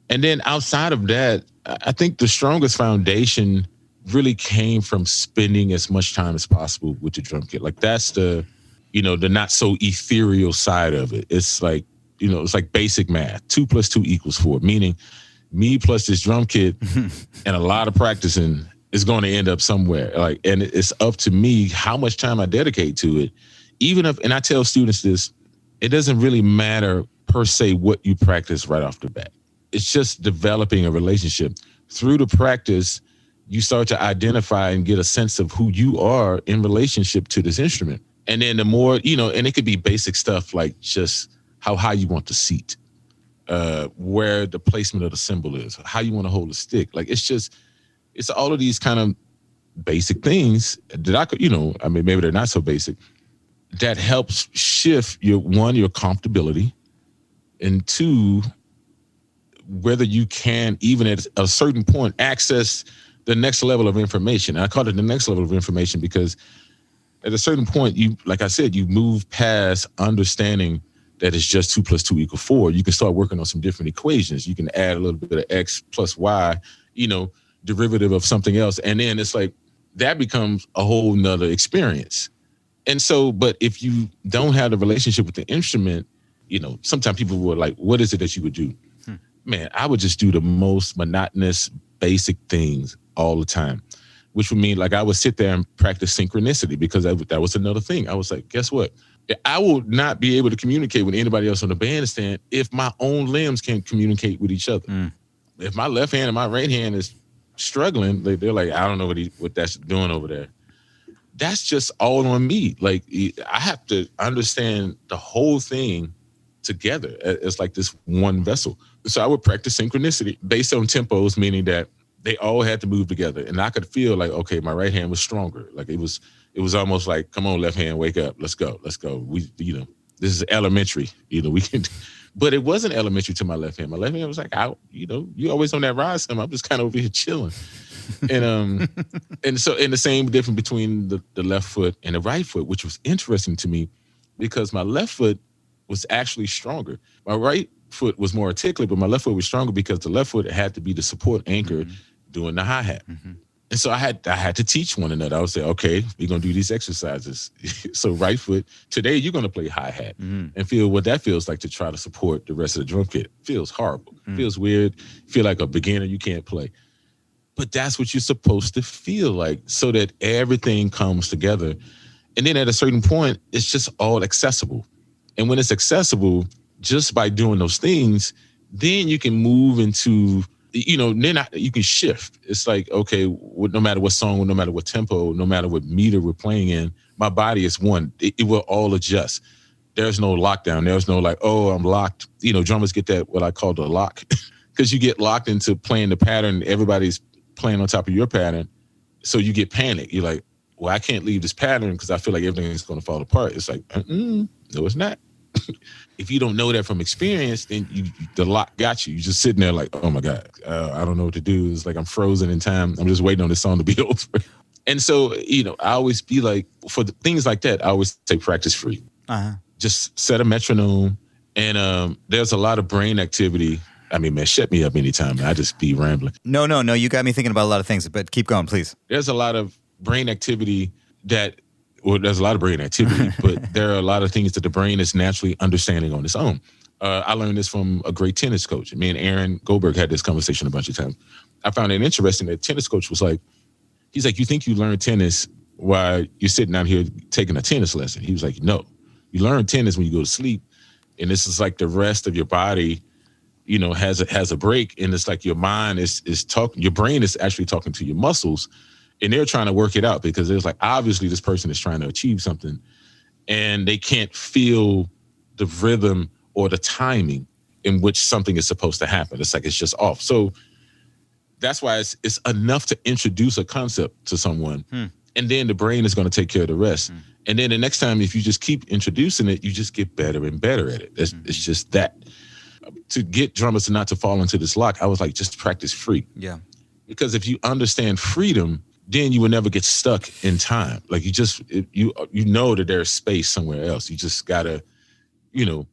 S3: And then outside of that, I think the strongest foundation really came from spending as much time as possible with the drum kit. Like that's the not so ethereal side of it. It's like, it's like basic math. 2 + 2 = 4, meaning me plus this drum kit and a lot of practicing is going to end up somewhere. Like, and it's up to me how much time I dedicate to it. Even if, and I tell students this, it doesn't really matter per se what you practice right off the bat. It's just developing a relationship. Through the practice, you start to identify and get a sense of who you are in relationship to this instrument. And then the more, and it could be basic stuff like just how high you want the seat, where the placement of the cymbal is, how you want to hold the stick. Like it's all of these kind of basic things that I could, maybe they're not so basic, that helps shift your comfortability, and 2, whether you can, even at a certain point, access the next level of information. And I call it the next level of information because at a certain point, like I said, you move past understanding that it's just 2 + 2 = 4. You can start working on some different equations. You can add a little bit of X plus Y, derivative of something else. And then it's like, that becomes a whole nother experience. And so, but if you don't have the relationship with the instrument, sometimes people were like, what is it that you would do? Man, I would just do the most monotonous, basic things all the time, which would mean like I would sit there and practice synchronicity because that was another thing. I was like, guess what? I will not be able to communicate with anybody else on the bandstand if my own limbs can't communicate with each other. If my left hand and my right hand is struggling, they're like, I don't know what that's doing over there. That's just all on me. Like I have to understand the whole thing together. It's like this one vessel. So I would practice synchronicity based on tempos, meaning that they all had to move together. And I could feel like, okay, my right hand was stronger. Like it was almost like, come on, left hand, wake up. Let's go. We, this is elementary. We can, but it wasn't elementary to my left hand. My left hand was like, out, you always on that ride some. I'm just kind of over here chilling. And the same difference between the left foot and the right foot, which was interesting to me because my left foot was actually stronger. My right foot was more articulate, but my left foot was stronger because the left foot had to be the support anchor doing the hi-hat. And so I had to teach one another. I would say, okay, we're going to do these exercises. So right foot, today you're going to play hi-hat and feel what that feels like to try to support the rest of the drum kit. Feels horrible. Feels weird. Feel like a beginner you can't play. But that's what you're supposed to feel like so that everything comes together. And then at a certain point, it's just all accessible. And when it's accessible, just by doing those things, then you can move into then you can shift. It's like, okay, no matter what song, no matter what tempo, no matter what meter we're playing in, my body is one. It will all adjust. There's no lockdown. There's no like, oh, I'm locked. Drummers get that, what I call the lock, because you get locked into playing the pattern. Everybody's playing on top of your pattern. So you get panicked. You're like, well, I can't leave this pattern because I feel like everything's going to fall apart. It's like, no, it's not. If you don't know that from experience, then the lock got you. You're just sitting there like, oh my God, I don't know what to do. It's like I'm frozen in time. I'm just waiting on this song to be over. And so, I always be like, for things like that, I always say practice free. Just set a metronome. And there's a lot of brain activity. I mean, man, shut me up anytime. I just be rambling.
S1: No. You got me thinking about a lot of things, but keep going, please.
S3: There's a lot of brain activity there's a lot of brain activity, but there are a lot of things that the brain is naturally understanding on its own. I learned this from a great tennis coach. Me and Aaron Goldberg had this conversation a bunch of times. I found it interesting that tennis coach was like, he's like, you think you learn tennis while you're sitting out here taking a tennis lesson? He was like, no, you learn tennis when you go to sleep. And this is like the rest of your body, has a break. And it's like your mind is talking, your brain is actually talking to your muscles. And they're trying to work it out because it's like, obviously this person is trying to achieve something and they can't feel the rhythm or the timing in which something is supposed to happen. It's like, it's just off. So that's why it's enough to introduce a concept to someone and then the brain is going to take care of the rest. And then the next time, if you just keep introducing it, you just get better and better at it. It's just that. To get drummers not to fall into this lock, I was like, just practice free.
S1: Yeah. Because
S3: if you understand freedom, then you will never get stuck in time. Like you know that there's space somewhere else. You just gotta, you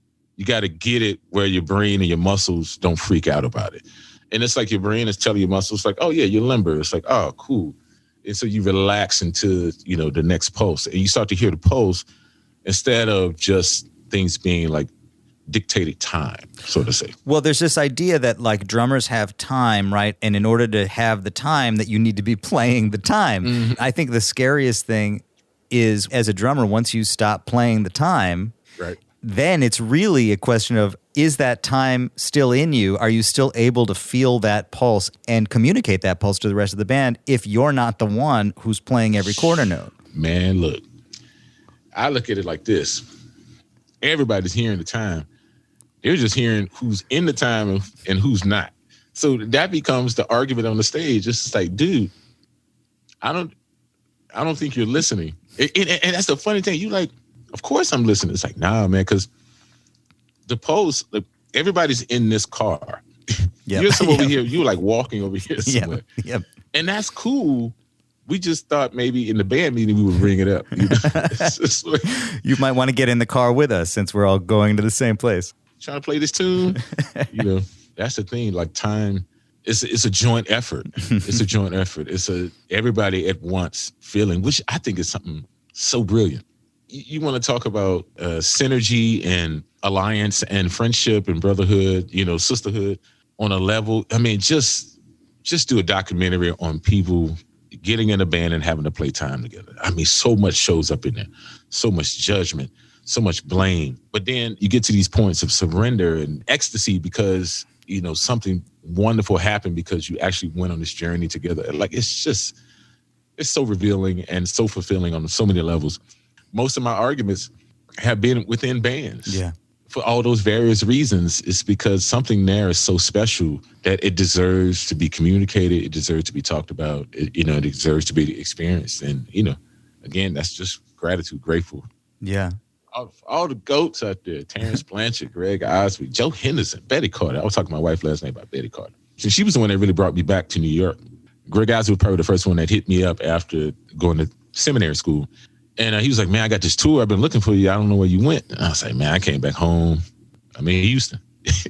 S3: gotta get it where your brain and your muscles don't freak out about it. And it's like your brain is telling your muscles like, oh yeah, you're limber. It's like, oh, cool. And so you relax into, the next pulse and you start to hear the pulse instead of just things being like dictated time, so to say.
S1: Well, there's this idea that like drummers have time, right? And in order to have the time, that you need to be playing the time. Mm-hmm. I think the scariest thing is, as a drummer, once you stop playing the time,
S3: right,
S1: then it's really a question of, is that time still in you? Are you still able to feel that pulse and communicate that pulse to the rest of the band if you're not the one who's playing every quarter note?
S3: Man, look, I look at it like this. Everybody's hearing the time. They're just hearing who's in the time and who's not. So that becomes the argument on the stage. It's just like, dude, I don't think you're listening. And that's the funny thing. You like, of course I'm listening. It's like, nah, man, because the pulse, like, everybody's in this car. Yep. You're over here. You're like walking over here somewhere.
S1: Yep.
S3: And that's cool. We just thought maybe in the band meeting we would bring it up. Like,
S1: you might want to get in the car with us since we're all going to the same place.
S3: Trying to play this tune. That's the thing. Like time, it's a joint effort. It's a joint effort. It's a everybody at once feeling, which I think is something so brilliant. You want to talk about synergy and alliance and friendship and brotherhood, sisterhood on a level. I mean, just do a documentary on people getting in a band and having to play time together. I mean, so much shows up in there, so much judgment, so much blame. But then you get to these points of surrender and ecstasy because, something wonderful happened because you actually went on this journey together. Like, it's so revealing and so fulfilling on so many levels. Most of my arguments have been within bands.
S1: Yeah.
S3: For all those various reasons, it's because something there is so special that it deserves to be communicated. It deserves to be talked about. It deserves to be experienced. And, again, that's just gratitude, grateful.
S1: Yeah.
S3: All the GOATs out there, Terrence Blanchard, Greg Eigsti, Joe Henderson, Betty Carter. I was talking to my wife last night about Betty Carter. So she was the one that really brought me back to New York. Greg Eigsti was probably the first one that hit me up after going to seminary school. And he was like, man, I got this tour. I've been looking for you. I don't know where you went. And I was like, man, I came back home. I'm in Houston.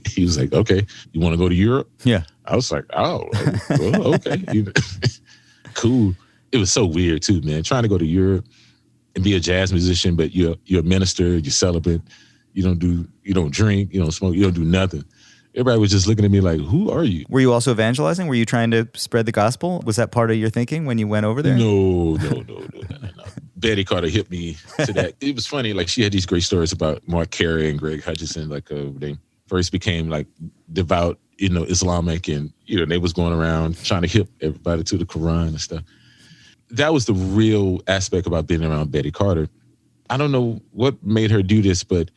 S3: He was like, okay, you want to go to Europe?
S1: Yeah.
S3: I was like, oh, well, okay. Cool. It was so weird too, man. Trying to go to Europe and be a jazz musician, but you're a minister, you're celibate, you don't drink, you don't smoke, you don't do nothing. Everybody was just looking at me like, who are you?
S1: Were you also evangelizing? Were you trying to spread the gospel? Was that part of your thinking when you went over there?
S3: No. Betty Carter hit me to that. It was funny. Like, she had these great stories about Mark Carey and Greg Hutchinson. Like, they first became like devout, Islamic, and, they was going around trying to hip everybody to the Quran and stuff. That was the real aspect about being around Betty Carter. I don't know what made her do this, but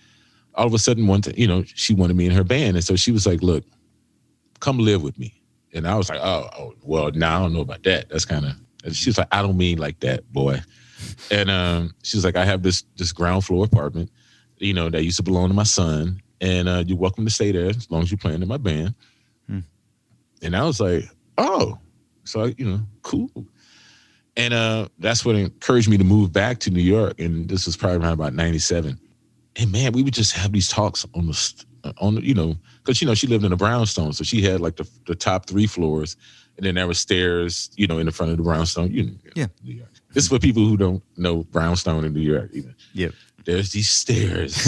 S3: all of a sudden she wanted me in her band. And so she was like, look, come live with me. And I was like, oh well, now I don't know about that. That's kind of, she was like, I don't mean like that, boy. And she was like, I have this ground floor apartment, that used to belong to my son. And you're welcome to stay there as long as you're playing in my band. And I was like, oh, so, cool. And that's what encouraged me to move back to New York. And this was probably around about 97. And man, we would just have these talks on because, she lived in a brownstone. So she had like the top 3 floors. And then there were stairs, in the front of the brownstone.
S1: Yeah.
S3: New York. This is for people who don't know brownstone in New York.
S1: Yep.
S3: There's these stairs.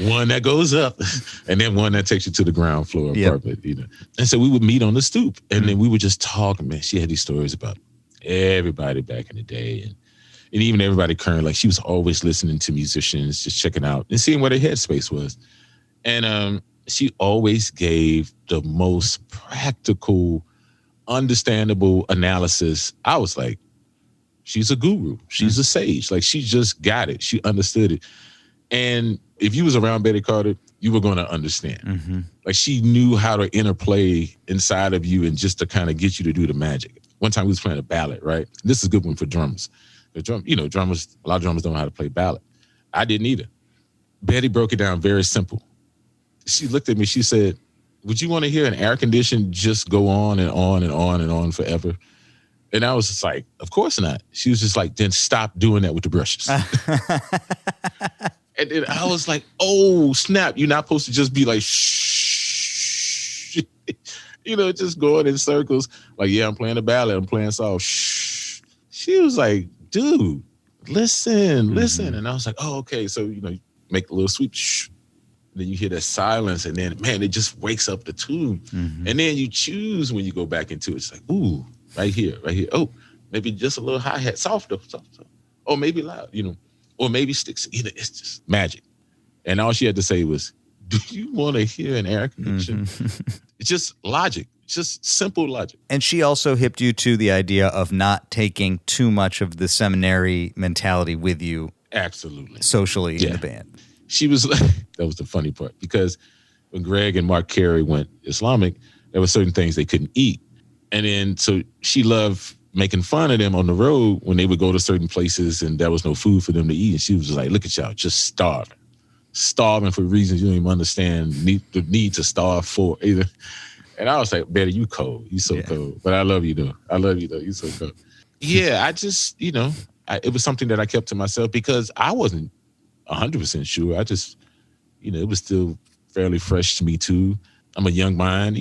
S3: One that goes up and then one that takes you to the ground floor apartment. And so we would meet on the stoop and then we would just talk. Man, she had these stories about everybody back in the day and even everybody current. Like she was always listening to musicians, just checking out and seeing where their headspace was. And she always gave the most practical, understandable analysis. I was like, she's a guru. She's a sage. Like she just got it. She understood it. And if you was around Betty Carter, you were going to understand. Like she knew how to interplay inside of you and just to kind of get you to do the magic. One time we was playing a ballad, right? This is a good one for drummers. Drummers, a lot of drummers don't know how to play ballad. I didn't either. Betty broke it down very simple. She looked at me, she said, would you want to hear an air condition just go on and on and on and on forever? And I was just like, of course not. She was just like, then stop doing that with the brushes. And then I was like, oh, snap. You're not supposed to just be like, shh. Just going in circles. Like, yeah, I'm playing a ballad. I'm playing soft. Shh. She was like, dude, listen. And I was like, oh, okay. So, make a little sweep. Shh. And then you hear that silence. And then, man, it just wakes up the tune. And then you choose when you go back into it. It's like, ooh, right here. Oh, maybe just a little hi-hat. Soft. Or maybe loud, or maybe sticks. It's just magic. And all she had to say was, do you want to hear an air condition? It's just logic. It's just simple logic.
S1: And she also hipped you to the idea of not taking too much of the seminary mentality with you.
S3: Absolutely.
S1: Socially in the band.
S3: She was like, that was the funny part, because when Greg and Mark Carey went Islamic, there were certain things they couldn't eat. And then, so she loved making fun of them on the road when they would go to certain places and there was no food for them to eat. And she was just like, look at y'all, just starving for reasons you don't even understand the need to starve for either. And I was like, Betty, you cold. You so cold. But I love you though. You so cold. Yeah, I just, it was something that I kept to myself because I wasn't 100% sure. I just, it was still fairly fresh to me too. I'm a young mind,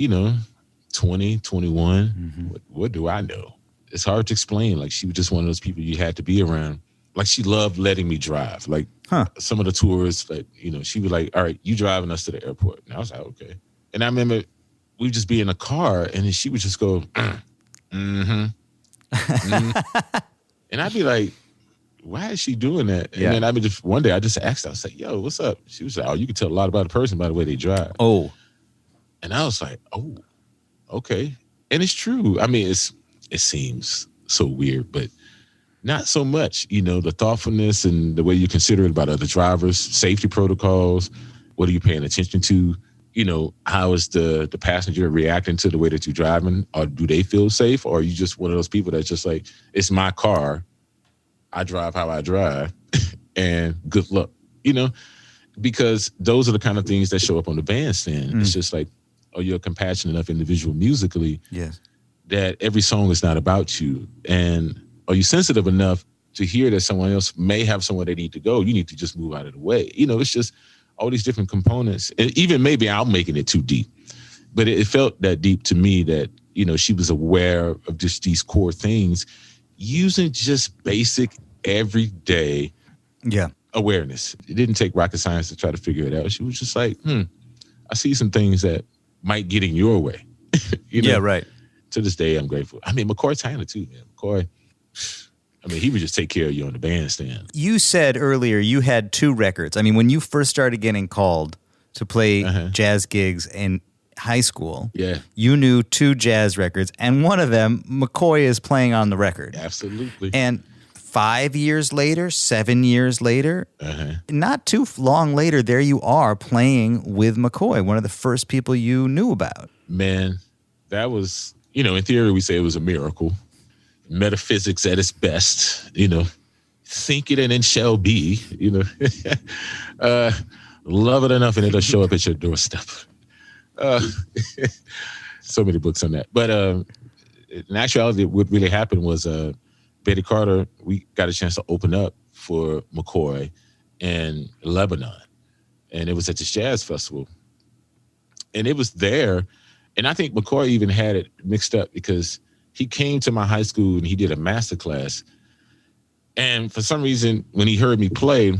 S3: 20, 21. What do I know? It's hard to explain. Like she was just one of those people you had to be around. Like she loved letting me drive. Like some of the tours, like, she was like, all right, you driving us to the airport. And I was like, okay. And I remember we would just be in a car and then she would just go, And I'd be like, why is she doing that? And then one day I just asked her, I was like, yo, what's up? She was like, oh, you can tell a lot about a person by the way they drive.
S1: Oh.
S3: And I was like, oh, okay. And it's true. I mean, it seems so weird, but not so much. The thoughtfulness and the way you consider it about other drivers, safety protocols. What are you paying attention to? How is the passenger reacting to the way that you're driving? Or do they feel safe? Or are you just one of those people that's just like, it's my car. I drive how I drive and good luck, because those are the kind of things that show up on the bandstand. It's just like, oh, you're a compassionate enough individual musically that every song is not about you. And are you sensitive enough to hear that someone else may have somewhere they need to go? You need to just move out of the way. It's just all these different components. And even maybe I'm making it too deep, but it felt that deep to me that, she was aware of just these core things using just basic everyday awareness. It didn't take rocket science to try to figure it out. She was just like, I see some things that might get in your way.
S1: Yeah, right.
S3: To this day, I'm grateful. I mean, McCoy Tyner too, man. McCoy, he would just take care of you on the bandstand.
S1: You said earlier you had 2 records. I mean, when you first started getting called to play jazz gigs, and high school.
S3: Yeah.
S1: You knew 2 jazz records, and one of them, McCoy is playing on the record.
S3: Absolutely.
S1: And 5 years later, 7 years later, not too long later, there you are playing with McCoy, one of the first people you knew about.
S3: Man, that was, in theory, we say it was a miracle. Metaphysics at its best, think it and it shall be, love it enough and it'll show up at your doorstep. So many books on that. But in actuality, what really happened was Betty Carter, we got a chance to open up for McCoy in Lebanon. And it was at this jazz festival. And it was there. And I think McCoy even had it mixed up because he came to my high school and he did a master class. And for some reason, when he heard me play,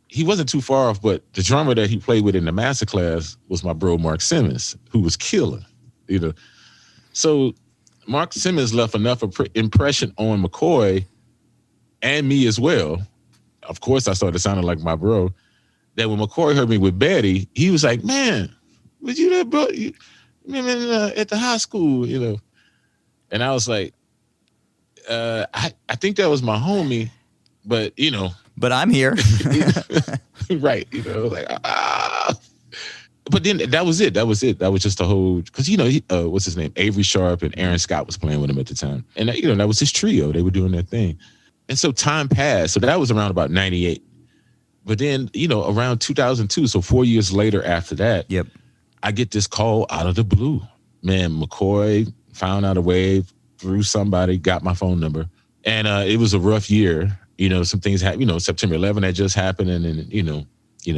S3: he wasn't too far off, but the drummer that he played with in the master class was my bro, Mark Simmons, who was killing, So Mark Simmons left enough impression on McCoy and me as well. Of course, I started sounding like my bro, that when McCoy heard me with Betty, he was like, man, was you there, bro? You remember at the high school, And I was like, I think that was my homie, but,
S1: But I'm here.
S3: Right. Like, But then that was it. That was just the whole, because, what's his name? Avery Sharp and Aaron Scott was playing with him at the time. And, that was his trio. They were doing their thing. And so time passed. So that was around about 98. But then, around 2002, so 4 years later after that,
S1: yep, I
S3: get this call out of the blue. Man, McCoy found out a way through somebody, got my phone number. And it was a rough year. Some things happened, September 11 had just happened. And then,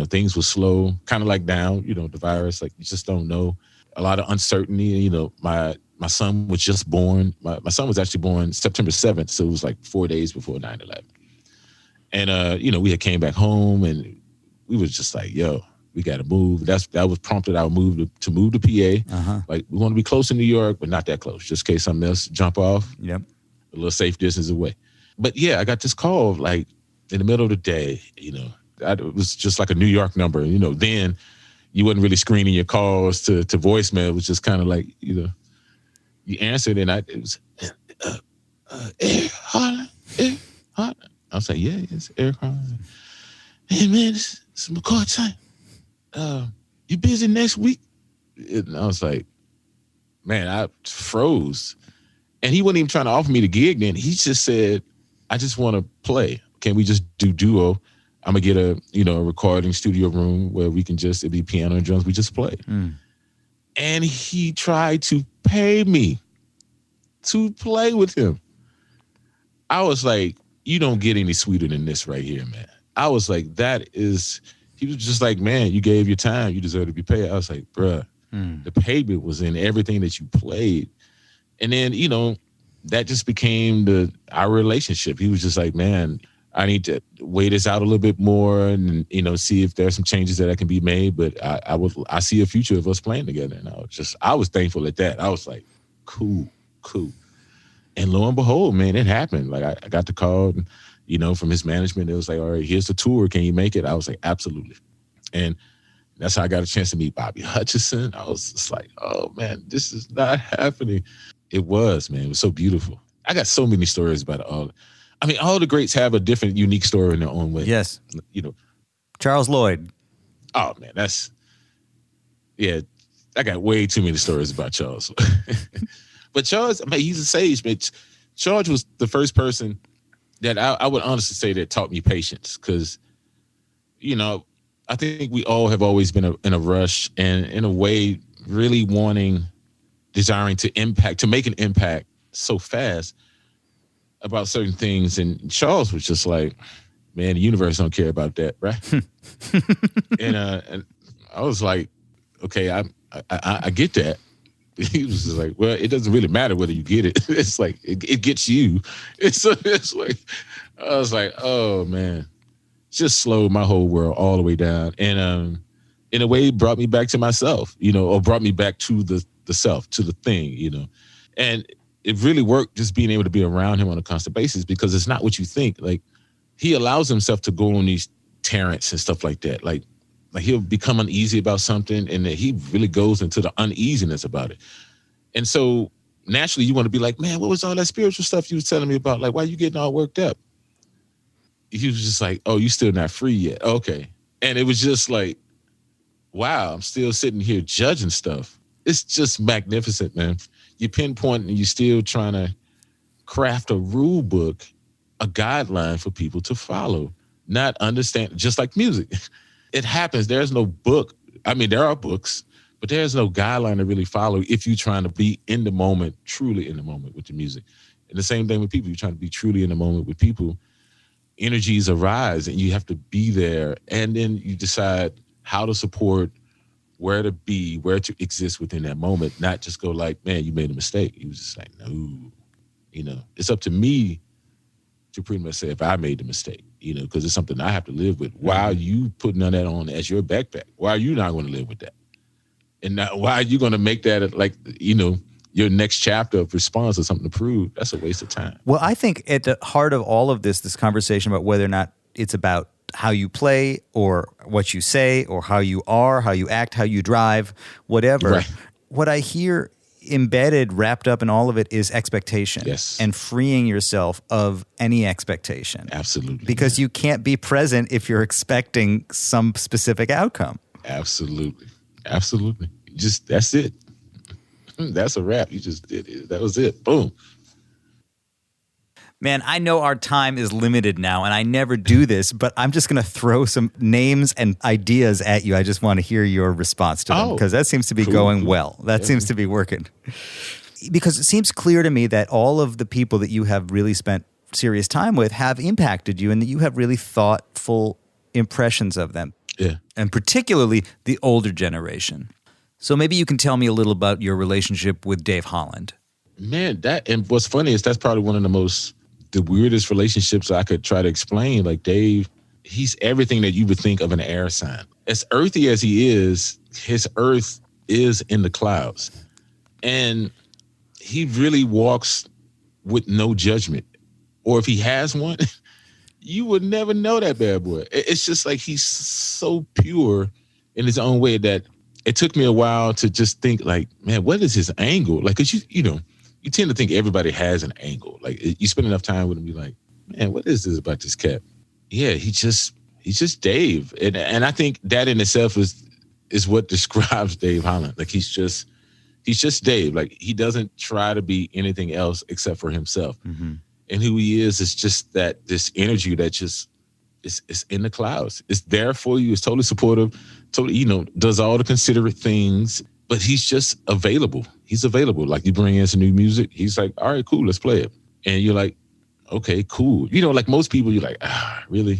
S3: things were slow, kind of like down, the virus, like you just don't know. A lot of uncertainty. My son was just born. My son was actually born September 7th. So it was like 4 days before 9/11. And, we had came back home and we was just like, yo, we got to move. That was prompted our move to move to PA. Like, we want to be close to New York, but not that close, just in case something else jump off.
S1: Yep.
S3: A little safe distance away. But yeah, I got this call like in the middle of the day, it was just like a New York number. Then you wasn't really screening your calls to voicemail. It was just kind of like, you answered and it was, Harland, Harland. I was like, yeah, it's Eric Harland. Hey, man, it's McCoy Tyner. You busy next week? And I was like, man, I froze. And he wasn't even trying to offer me the gig then. He just said, I just want to play. Can we just do duo? I'm going to get a recording studio room where we can it'd be piano and drums. We just play. And he tried to pay me to play with him. I was like, you don't get any sweeter than this right here, man. I was like, he was just like, man, you gave your time. You deserve to be paid. I was like, bruh, the payment was in everything that you played. And then, that just became our relationship. He was just like, man, I need to weigh this out a little bit more and, see if there's some changes that I can be made. But I see a future of us playing together. And I was thankful at that. I was like, cool. And lo and behold, man, it happened. Like I got the call, from his management. It was like, all right, here's the tour. Can you make it? I was like, absolutely. And that's how I got a chance to meet Bobby Hutcherson. I was just like, oh man, this is not happening. It was, man. It was so beautiful. I got so many stories about it all. I mean, all the greats have a different, unique story in their own way.
S1: Yes. Charles Lloyd.
S3: Oh, man, I got way too many stories about Charles. But Charles, he's a sage, man. Charles was the first person that I would honestly say that taught me patience because, I think we all have always been in a rush and in a way really desiring to make an impact so fast about certain things. And Charles was just like, man, the universe don't care about that, right? and I was like, okay, I get that. He was just like, well, it doesn't really matter whether you get it. It's like, it gets you. It's like, I was like, oh man, just slowed my whole world all the way down. And in a way, it brought me back to myself, or brought me back to the self, to the thing, and it really worked just being able to be around him on a constant basis because it's not what you think. Like he allows himself to go on these Terrence and stuff like that. Like Like he'll become uneasy about something, and then he really goes into the uneasiness about it. And so naturally you want to be like, man, what was all that spiritual stuff you was telling me about? Like, why are you getting all worked up? He was just like, oh, you still not free yet. Okay. And it was just like, wow, I'm still sitting here judging stuff. It's just magnificent, man. You pinpoint and you're still trying to craft a rule book, a guideline for people to follow, not understand, just like music. It happens. There's no book. I mean, there are books, but there's no guideline to really follow if you're trying to be in the moment, truly in the moment with the music. And the same thing with people. You're trying to be truly in the moment with people. Energies arise and you have to be there. And then you decide how to support, where to be, where to exist within that moment, not just go like, man, you made a mistake. He was just like, no, it's up to me to pretty much say if I made the mistake, because it's something I have to live with. Why are you putting on that on as your backpack? Why are you not going to live with that? And now, why are you going to make that like, your next chapter of response or something to prove? That's a waste of time.
S1: Well, I think at the heart of all of this conversation about whether or not it's about how you play or what you say or how you are, how you act, how you drive, whatever.
S3: Right.
S1: What I hear embedded, wrapped up in all of it is expectation.
S3: Yes.
S1: And freeing yourself of any expectation.
S3: Absolutely.
S1: Because you can't be present if you're expecting some specific outcome.
S3: Absolutely. Absolutely. That's it. That's a wrap. You just did it. That was it. Boom.
S1: Man, I know our time is limited now, and I never do this, but I'm just going to throw some names and ideas at you. I just want to hear your response to them, because that seems to be going well. That seems to be working. Because it seems clear to me that all of the people that you have really spent serious time with have impacted you, and that you have really thoughtful impressions of them.
S3: Yeah.
S1: And particularly the older generation. So maybe you can tell me a little about your relationship with Dave Holland.
S3: Man, and what's funny is that's probably one of the weirdest relationships I could try to explain. Like Dave, he's everything that you would think of an air sign. As earthy as he is, his earth is in the clouds. And he really walks with no judgment. Or if he has one, you would never know that bad boy. It's just like he's so pure in his own way that it took me a while to just think like, man, what is his angle? Like, cause you tend to think everybody has an angle. Like you spend enough time with him, you're like, man, what is this about this cat? Yeah, he's just Dave. And I think that in itself is what describes Dave Holland. Like he's just Dave. Like he doesn't try to be anything else except for himself. Mm-hmm. And who he is just this energy that just is in the clouds. It's there for you. It's totally supportive, totally, does all the considerate things, but he's just available. He's available. Like you bring in some new music, he's like, all right, cool, let's play it. And you're like, okay, cool. Like most people, you're like, really?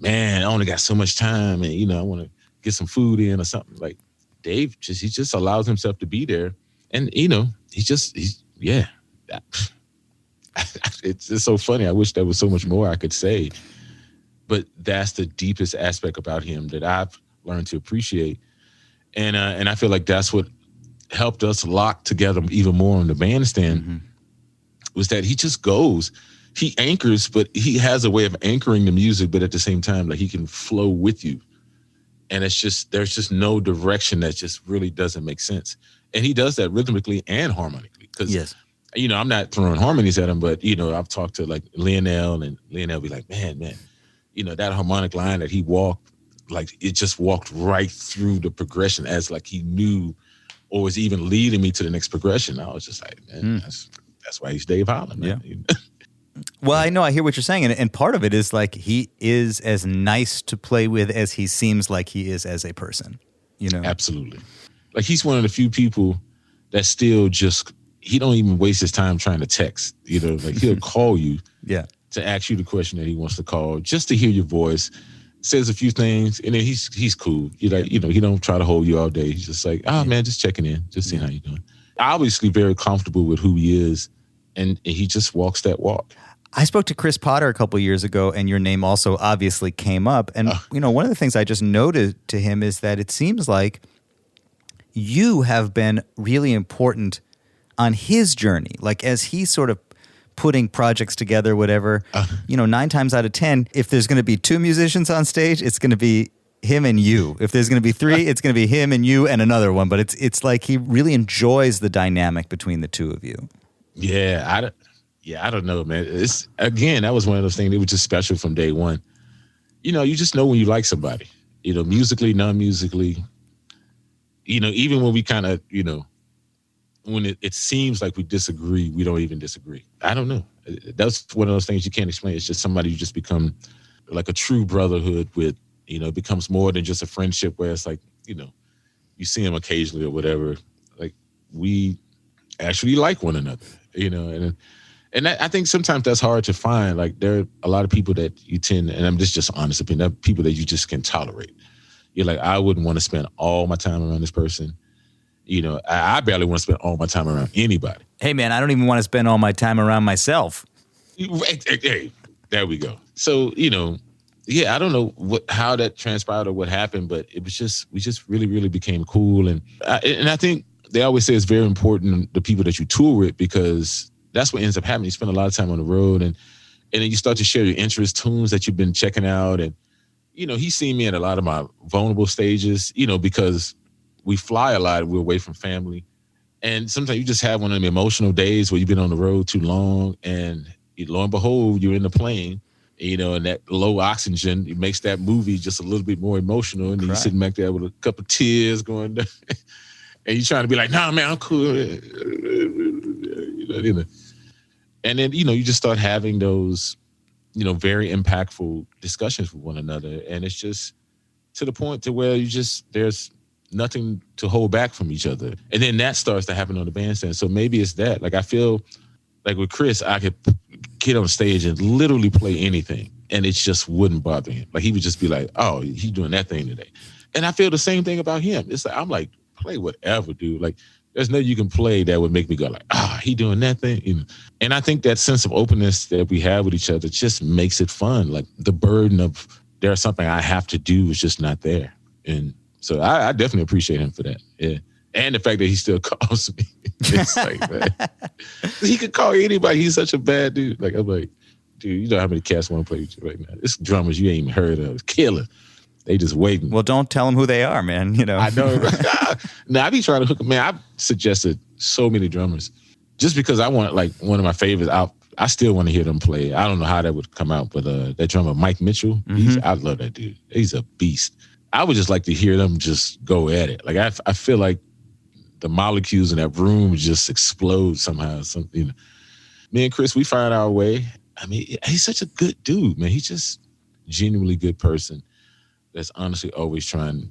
S3: Man, I only got so much time and, I want to get some food in or something. Like Dave, he just allows himself to be there. And, it's just so funny. I wish there was so much more I could say. But that's the deepest aspect about him that I've learned to appreciate. And I feel like that's what helped us lock together even more on the bandstand, was that he just goes. He anchors, but he has a way of anchoring the music, but at the same time, like he can flow with you. And there's just no direction that just really doesn't make sense. And he does that rhythmically and harmonically. Because, I'm not throwing harmonies at him, but, I've talked to like Lionel, and Lionel be like, man, that harmonic line that he walked, like it just walked right through the progression as like he knew or was even leading me to the next progression. I was just like, man, that's why he's Dave Holland, man.
S1: Yeah. Well, I know, I hear what you're saying. And part of it is like he is as nice to play with as he seems like he is as a person,
S3: Absolutely. Like he's one of the few people that still he don't even waste his time trying to text, like he'll call you to ask you the question that he wants to call, just to hear your voice, says a few things, and then he's cool. He don't try to hold you all day. He's just like, man, just checking in, just seeing how you're doing. Obviously very comfortable with who he is, and he just walks that walk.
S1: I spoke to Chris Potter a couple of years ago, and your name also obviously came up. And, one of the things I just noted to him is that it seems like you have been really important on his journey. Like as he's sort of putting projects together, whatever, 9 times out of 10, if there's going to be 2 musicians on stage, it's going to be him and you. If there's going to be three, it's going to be him and you and another one. But it's like he really enjoys the dynamic between the two of you.
S3: Yeah, I don't know, man. It's again, that was one of those things that was just special from day one. You know, you just know when you like somebody. You know, musically, non-musically. You know, even when we kind of, you know, when it seems like we disagree, we don't even disagree. I don't know. That's one of those things you can't explain. It's just somebody you just become like a true brotherhood with. You know, it becomes more than just a friendship where it's like, you know, you see him occasionally or whatever. Like, we actually like one another, you know, and I think sometimes that's hard to find. Like, there are a lot of people that you tend, and I'm just honest opinion, there are people that you just can tolerate. You're like, I wouldn't want to spend all my time around this person. You know, I barely want to spend all my time around anybody.
S1: Hey, man, I don't even want to spend all my time around myself.
S3: Hey, there we go. So, you know, yeah, I don't know how that transpired or what happened, but it was just, we just really, really became cool. And I think they always say it's very important, the people that you tour with, because that's what ends up happening. You spend a lot of time on the road, and then you start to share your interests, tunes that you've been checking out. And, you know, he's seen me at a lot of my vulnerable stages, you know, because we fly a lot, we're away from family. And sometimes you just have one of them emotional days where you've been on the road too long, and lo and behold, you're in the plane. You know, and that low oxygen, it makes that movie just a little bit more emotional. And then you're sitting back there with a couple of tears going down. And you're trying to be like, nah, man, I'm cool. You know. And then, you know, you just start having those, you know, very impactful discussions with one another. And it's just to the point to where there's nothing to hold back from each other. And then that starts to happen on the bandstand. So maybe it's that. Like, I feel like with Chris, I could get on stage and literally play anything, and it just wouldn't bother him. Like, he would just be like, oh, he's doing that thing today. And I feel the same thing about him. It's like, I'm like, play whatever, dude. Like, there's nothing you can play that would make me go like, he doing that thing. You know? And I think that sense of openness that we have with each other just makes it fun. Like, the burden of there's something I have to do is just not there. And so I definitely appreciate him for that. Yeah. And the fact that he still calls me. It's like, man, he could call anybody. He's such a bad dude. Like, I'm like, dude, you know how many cats want to play with you right now? It's drummers you ain't even heard of. Killer. They just waiting.
S1: Well, don't tell them who they are, man. You know.
S3: I know. Now, I be trying to hook them. Man, I've suggested so many drummers just because I want, like, one of my favorites. I still want to hear them play. I don't know how that would come out, but that drummer, Mike Mitchell, I love that dude. He's a beast. I would just like to hear them just go at it. Like, I feel like the molecules in that room just explode somehow. You know, me and Chris, we find our way. I mean, he's such a good dude, man. He's just genuinely good person that's honestly always trying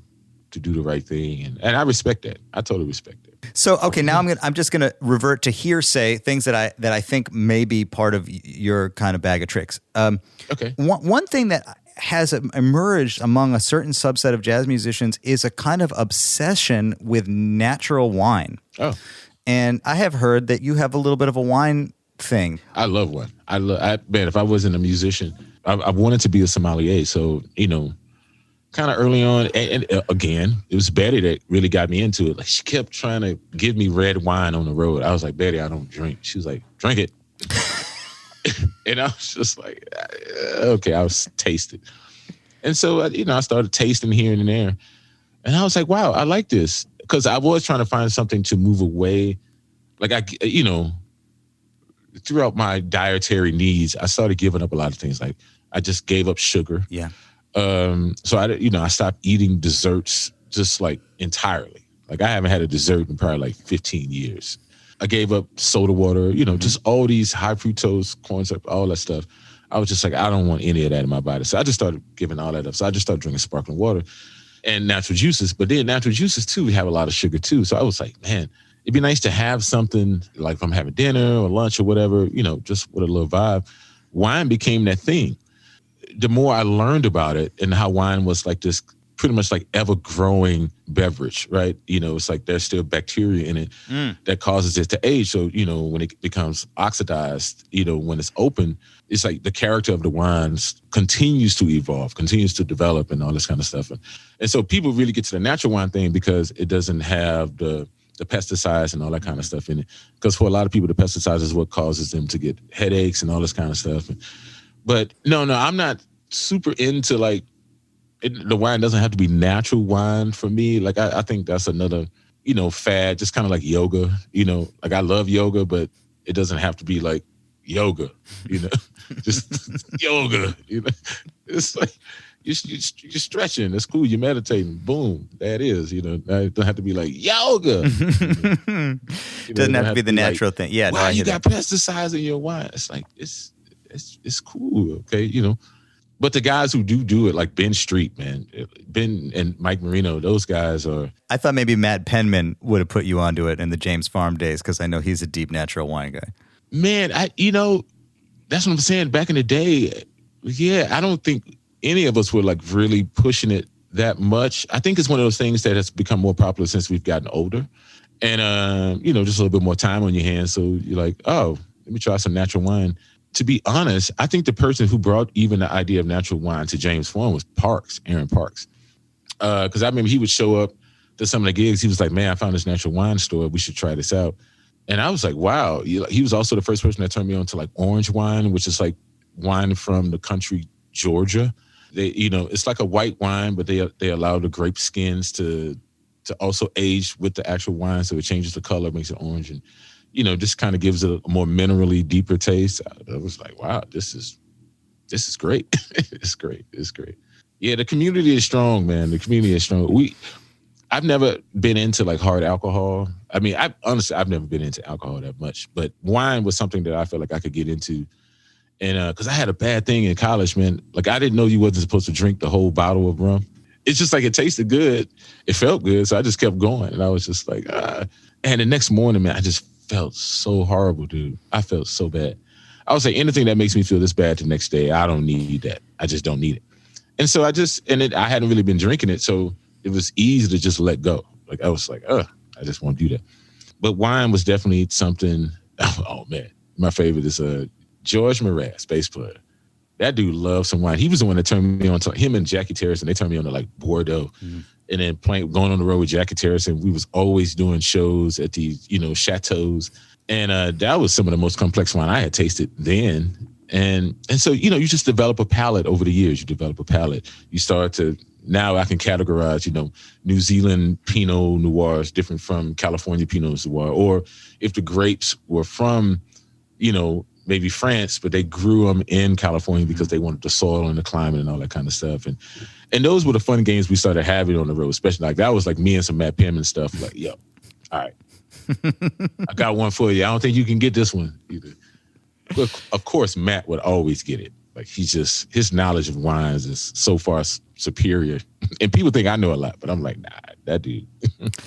S3: to do the right thing. And I respect that. I totally respect that.
S1: So, okay, now I'm just going to revert to hearsay, things that I think may be part of your kind of bag of tricks.
S3: Okay.
S1: One thing that has emerged among a certain subset of jazz musicians is a kind of obsession with natural wine. Oh. And I have heard that you have a little bit of a wine thing.
S3: I love wine. Man, if I wasn't a musician, I wanted to be a sommelier. So, you know, kind of early on, and again, it was Betty that really got me into it. Like, she kept trying to give me red wine on the road. I was like, Betty, I don't drink. She was like, drink it. And I was just like, okay, I was tasted. And so, you know, I started tasting here and there. And I was like, wow, I like this. Because I was trying to find something to move away. Like, you know, throughout my dietary needs, I started giving up a lot of things. Like, I just gave up sugar.
S1: Yeah.
S3: So I stopped eating desserts just like entirely. Like, I haven't had a dessert in probably like 15 years. I gave up soda water, you know, just all these high fructose, corn syrup, all that stuff. I was just like, I don't want any of that in my body. So I just started giving all that up. So I just started drinking sparkling water and natural juices. But then natural juices, too, we have a lot of sugar, too. So I was like, man, it'd be nice to have something like if I'm having dinner or lunch or whatever, you know, just with a little vibe. Wine became that thing. The more I learned about it and how wine was like this pretty much like ever-growing beverage, right? You know, it's like there's still bacteria in it that causes it to age. So, you know, when it becomes oxidized, you know, when it's open, it's like the character of the wines continues to evolve, continues to develop and all this kind of stuff. And so people really get to the natural wine thing because it doesn't have the pesticides and all that kind of stuff in it. Because for a lot of people, the pesticides is what causes them to get headaches and all this kind of stuff. But no, I'm not super into like the wine doesn't have to be natural wine for me. Like I think that's another, fad, just kind of like yoga. Like I love yoga, but it doesn't have to be like yoga. Just yoga. It's like you're stretching. It's cool. You're meditating. Boom, that is. It don't have to be like yoga.
S1: Doesn't have to be the natural thing. Yeah.
S3: Wow, you got pesticides in your wine. It's like it's cool. Okay, But the guys who do it, like Ben Street, man, Ben and Mike Marino, those guys are.
S1: I thought maybe Matt Penman would have put you onto it in the James Farm days because I know he's a deep natural wine guy.
S3: Man, that's what I'm saying. Back in the day, I don't think any of us were like really pushing it that much. I think it's one of those things that has become more popular since we've gotten older, and just a little bit more time on your hands. So you're like, oh, let me try some natural wine. To be honest, I think the person who brought even the idea of natural wine to James Farm was Aaron Parks. Because I remember he would show up to some of the gigs. He was like, man, I found this natural wine store. We should try this out. And I was like, wow. He was also the first person that turned me on to like orange wine, which is like wine from the country, Georgia. They, it's like a white wine, but they allow the grape skins to also age with the actual wine. So it changes the color, makes it orange. And just kind of gives it a more minerally deeper taste. I was like, wow, this is great. It's great. It's great. Yeah, the community is strong, man. The community is strong. I've never been into like hard alcohol. I mean, I've never been into alcohol that much, but wine was something that I felt like I could get into. And because I had a bad thing in college, man. Like I didn't know you wasn't supposed to drink the whole bottle of rum. It's just like it tasted good. It felt good. So I just kept going. And I was just like, And the next morning, man, I just felt so horrible, dude. I felt so bad. I would say anything that makes me feel this bad the next day, I don't need that. I just don't need it. And so I hadn't really been drinking it. So it was easy to just let go. Like I was like, I just won't do that. But wine was definitely something. Oh man, my favorite is George Mraz, bass player. That dude loves some wine. He was the one that turned me on to him and Jackie Terrence, and they turned me on to like Bordeaux. Mm. And then going on the road with Jackie Terrence, and we was always doing shows at these, chateaus. And that was some of the most complex wine I had tasted then. And so, you just develop a palate over the years. You develop a palate. You start to, now I can categorize, New Zealand Pinot Noir is different from California Pinot Noir. Or if the grapes were from, maybe France, but they grew them in California because they wanted the soil and the climate and all that kind of stuff. And those were the fun games we started having on the road, especially like that was like me and some Matt Penman stuff. Like, yo, all right, I got one for you. I don't think you can get this one either. But of course, Matt would always get it. Like his knowledge of wines is so far superior. And people think I know a lot, but I'm like, nah, that dude.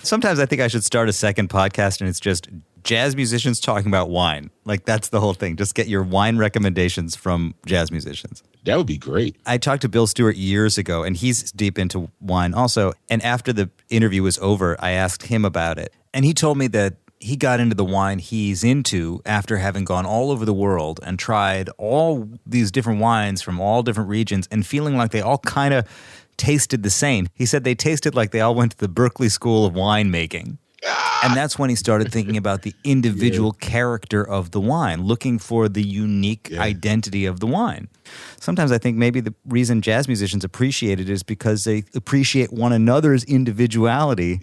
S1: Sometimes I think I should start a second podcast and it's just jazz musicians talking about wine. Like that's the whole thing. Just get your wine recommendations from jazz musicians.
S3: That would be great.
S1: I talked to Bill Stewart years ago, and he's deep into wine also. And after the interview was over, I asked him about it. And he told me that he got into the wine he's into after having gone all over the world and tried all these different wines from all different regions and feeling like they all kind of tasted the same. He said they tasted like they all went to the Berkeley School of Winemaking. And that's when he started thinking about the individual character of the wine, looking for the unique identity of the wine. Sometimes I think maybe the reason jazz musicians appreciate it is because they appreciate one another's individuality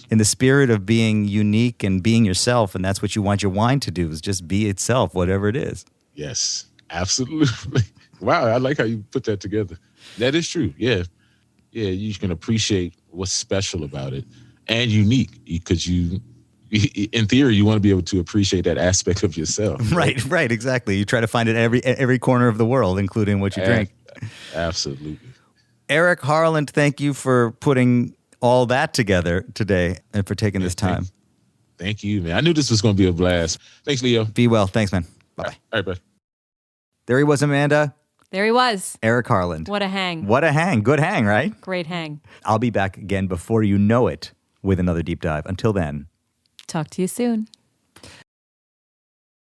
S1: in the spirit of being unique and being yourself. And that's what you want your wine to do, is just be itself, whatever it is.
S3: Yes, absolutely. Wow, I like how you put that together. That is true, yeah. Yeah, you can appreciate what's special about it. And unique, because in theory, you want to be able to appreciate that aspect of yourself.
S1: Right, exactly. You try to find it every corner of the world, including what you drink.
S3: Absolutely.
S1: Eric Harland, thank you for putting all that together today and for taking this time.
S3: Thank you, man. I knew this was going to be a blast. Thanks, Leo.
S1: Be well. Thanks, man. Bye-bye.
S3: All right, bye.
S1: There he was, Amanda.
S2: There he was.
S1: Eric Harland.
S2: What a hang.
S1: What a hang. Good hang, right?
S2: Great hang.
S1: I'll be back again before you know it with another deep dive. Until then.
S2: Talk to you soon.